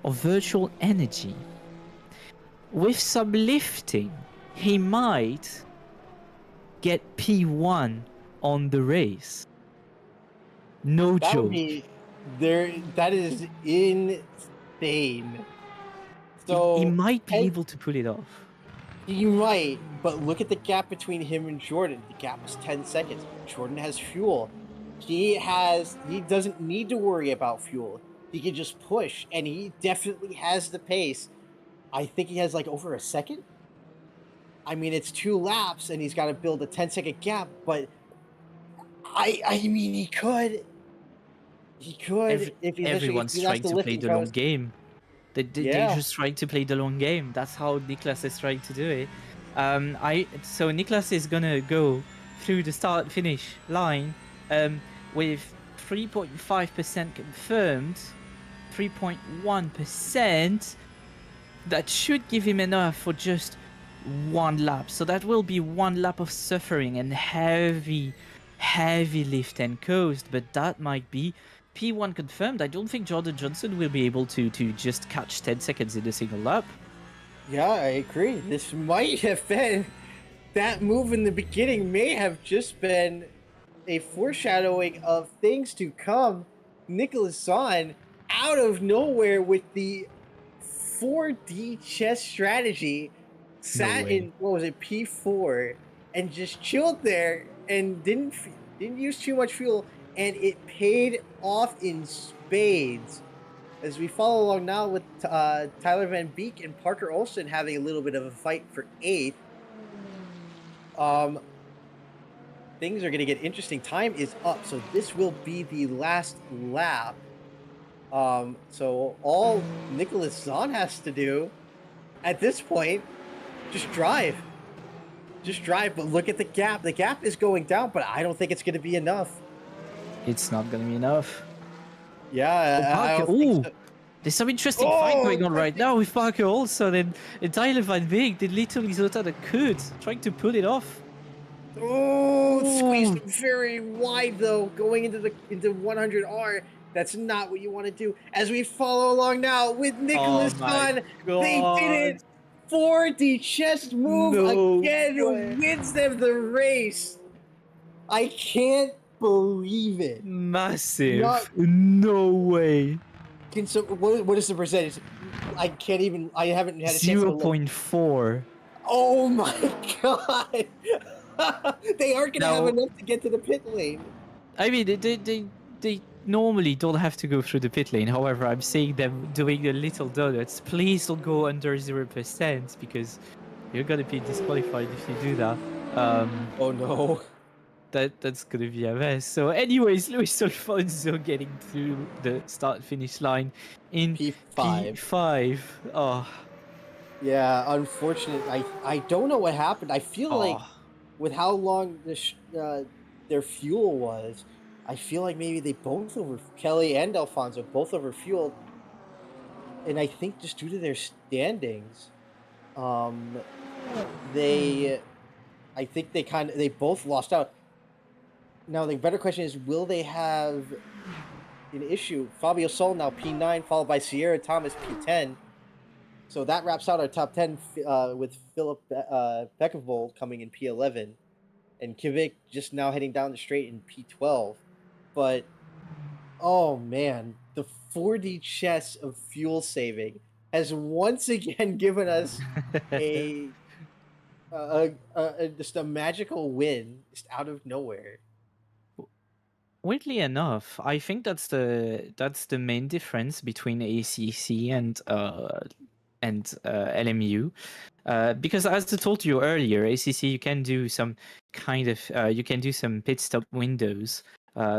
of virtual energy. With some lifting, he might get P1 on the race. No That joke. would be there. That is insane. So he might be able to pull it off. He might, but look at the gap between him and Jordan. The gap was 10 seconds. Jordan has fuel. He doesn't need to worry about fuel. He can just push, and he definitely has the pace. I think he has like over a second. I mean, it's 2 laps, and he's got to build a 10-second gap. But I mean, he could. He could Everyone's trying to play the long game. They're just trying to play the long game. That's how Niklas is trying to do it. So Niklas is gonna go through the start-finish line with 3.5% confirmed, 3.1%. That should give him enough for just 1 lap. So that will be 1 lap of suffering and heavy lift and coast. But that might be P1 confirmed. I don't think Jordan Johnson will be able to just catch 10 seconds in a single lap. Yeah, I agree. This might have been, that move in the beginning may have just been a foreshadowing of things to come. Nicholas Zahn out of nowhere with the 4D chess strategy sat in, what was it, P4, and just chilled there and didn't use too much fuel, and it paid off in spades. As we follow along now with Tyler Van Beek and Parker Olsen having a little bit of a fight for 8th. Things are going to get interesting. Time is up, so this will be the last lap. So all Nicholas Zahn has to do at this point, just drive. Just drive, but look at the gap. The gap is going down, but I don't think it's going to be enough. It's not going to be enough. Yeah, I don't think so. There's some interesting fight going on right now with Parker Olsen and Tyler Van Beek. Did literally so that they could, trying to pull it off. Squeezed very wide though, going into 100R. That's not what you want to do. As we follow along now with Nicholas Zahn, they did it. 4D chest move again, wins them the race. I can't believe it. Massive. No way. What is the percentage? I can't even. I haven't had a chance to look. 0.4. Oh my god. They aren't gonna have enough to get to the pit lane. I mean, they normally don't have to go through the pit lane. However, I'm seeing them doing the little donuts. Please don't go under 0% because you're gonna be disqualified if you do that. Oh no. That's gonna be a mess. So anyways, Luis Alfonso getting through the start-finish line in P5. Oh. Yeah, unfortunate. I don't know what happened. I feel like Oh, with how long their fuel was, I feel like maybe they both over Kelly and Alfonso both overfueled, and I think just due to their standings, um, they I think they both lost out. Now the better question is, will they have an issue? Fabio Sol now P9, followed by Sierra Thomas P10. So that wraps out our top 10 with Philip Beckevold coming in P11 and Kivik just now heading down the straight in P12. But oh man, the 4D chess of fuel saving has once again given us a, just a magical win just out of nowhere. weirdly enough, I think that's the main difference between ACC and LMU. Because as I told you earlier, ACC you can do some kind of you can do some pit stop windows.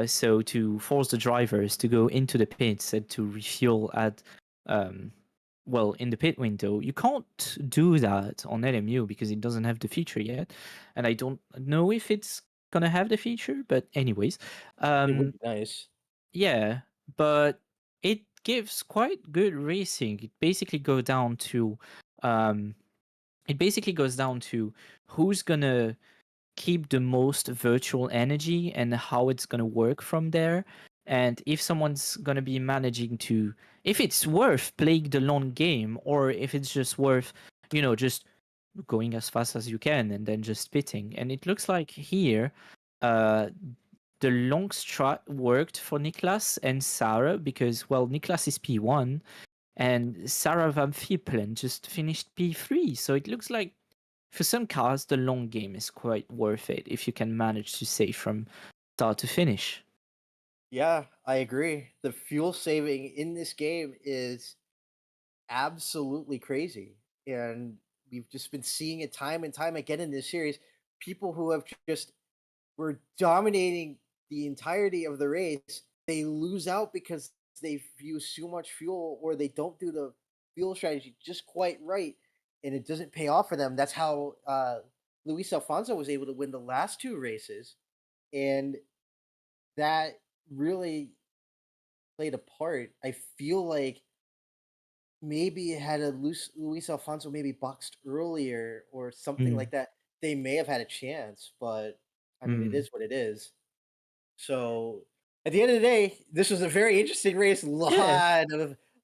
So to force the drivers to go into the pits and to refuel at well in the pit window. You can't do that on LMU because it doesn't have the feature yet, and I don't know if it's gonna have the feature. But anyways, It would um, be nice. yeah, but it gives quite good racing. Um, it basically goes down to who's gonna keep the most virtual energy and how it's going to work from there. And if someone's going to be managing to, if it's worth playing the long game or if it's just worth, just going as fast as you can and then just spitting. And it looks like here, uh, the long strat worked for Niklas and Sarah because, well, Niklas is P1 and Sarah Van Fiepelen just finished P3. So it looks like for some cars, the long game is quite worth it if you can manage to save from start to finish. Yeah, I agree. The fuel saving in this game is absolutely crazy. And we've just been seeing it time and time again in this series. People who have just were dominating the entirety of the race, they lose out because they've used too much fuel or they don't do the fuel strategy just quite right and it doesn't pay off for them. That's how Luis Alfonso was able to win the last two races. And that really played a part. I feel like maybe had a Luis Alfonso maybe boxed earlier or something Mm. like that, they may have had a chance. But I mean, it Mm. is what it is. So at the end of the day, this was a very interesting race. Yeah,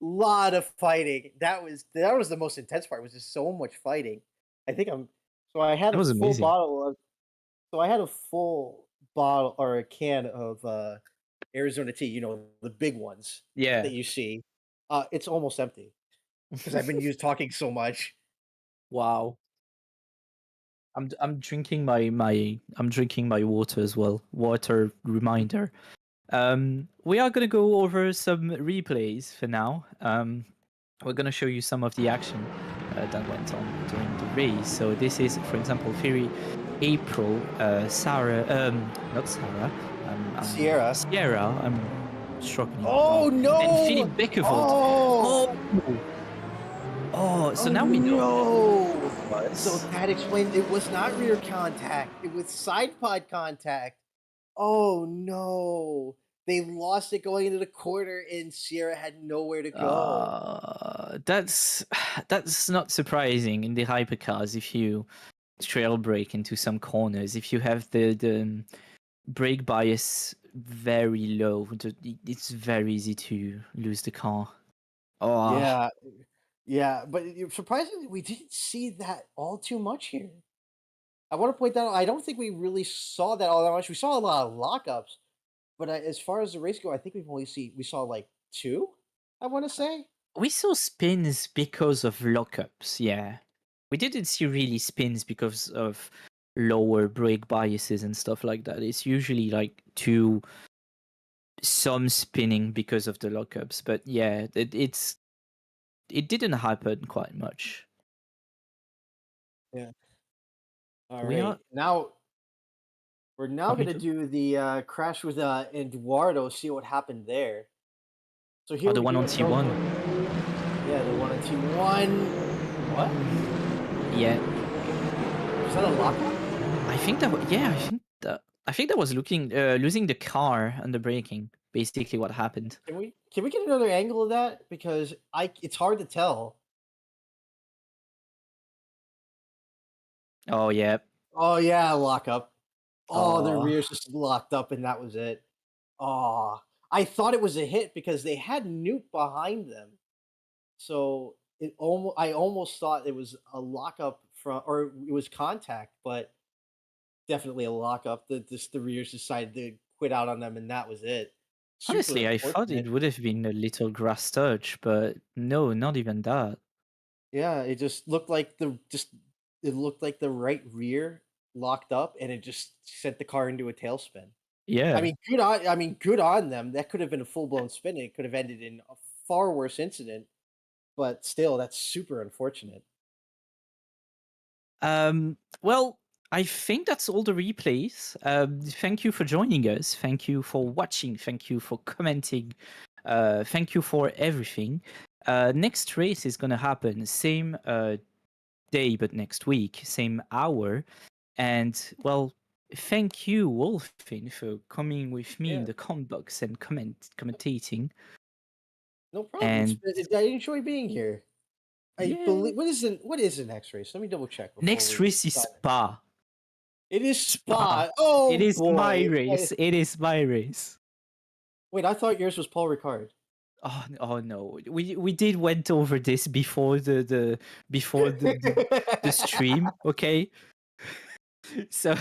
Lot of fighting. That was the most intense part. Was just so much fighting. I think I'm. So I had that a was full amazing. bottle of. So I had a full bottle or a can of Arizona tea. You know, the big ones Yeah. that you see. It's almost empty because I've been used talking so much. Wow. I'm drinking my water as well. Water reminder. We are gonna go over some replays for now. We're gonna show you some of the action that went on during the race. So this is, for example, Fury, April, Sarah, not Sarah, Sierra. Sierra. I'm struggling. Oh And no! Philip Beckevold. Oh! So Oh now we know no! what it So was. that explains it was not rear contact, it was side pod contact. Oh no! They lost it going into the quarter and Sierra had nowhere to go. That's that's not surprising in the hypercars if you trail brake into some corners. If you have the brake bias very low, it's very easy to lose the car. Oh, Yeah, yeah, but surprisingly, we didn't see that all too much here. I want to point that out. I don't think we really saw that all that much. We saw a lot of lockups, but as far as the race go, I think we saw like two. I want to say. we saw spins because of lockups. Yeah, we didn't see really spins because of lower brake biases and stuff like that. It's usually like some spinning because of the lockups, but yeah, it didn't happen quite much. Yeah. All We are right. Now we're now coming gonna to do the crash with Eduardo. See what happened there. So here the we one do on a no. T1. Yeah, the one on T1. What? Yeah, Was that a lockup? I think that. Yeah, I think that was losing the car and the braking. Basically, what happened. Can we get another angle of that? Because it's hard to tell. Oh yeah. Oh yeah, lockup. Oh, their Oh, rears just locked up and that was it. Oh, I thought it was a hit because they had Nuke behind them. So I almost thought it was a lockup from, or it was contact, but definitely a lockup. The rears decided to quit out on them, and that was it. Super honestly, I thought unfortunate. it would have been a little grass touch, but no, not even that. Yeah, it just looked like it looked like the right rear locked up, and it just sent the car into a tailspin. Yeah. I mean, good on them. That could have been a full blown spin. It could have ended in a far worse incident, but still, that's super unfortunate. Well, I think that's all the replays. Thank you for joining us. Thank you for watching. Thank you for commenting. Thank you for everything. Next race is gonna happen same day, but next week, same hour. And well, thank you, Wolfin, for coming with me in Yeah, the comment box and commentating. no problem. And I enjoy being here. I yeah, believe what is the next race? Let me double check before next we race is decide. Spa. It is Spa. Spa. It Oh is my boy. race. It is my race. Wait, I thought yours was Paul Ricard. Oh no, we did went over this before the stream, okay? So,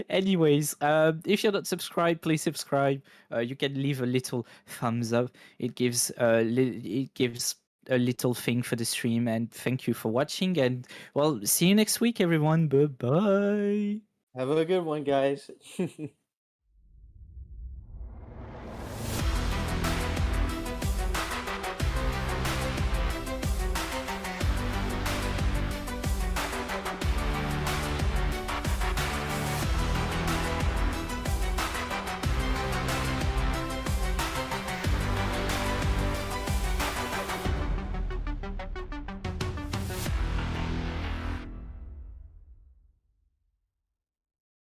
anyways, if you're not subscribed, please subscribe. You can leave a little thumbs up. It gives it gives a little thing for the stream, and thank you for watching. And well, see you next week, everyone. Bye bye. Have a good one, guys.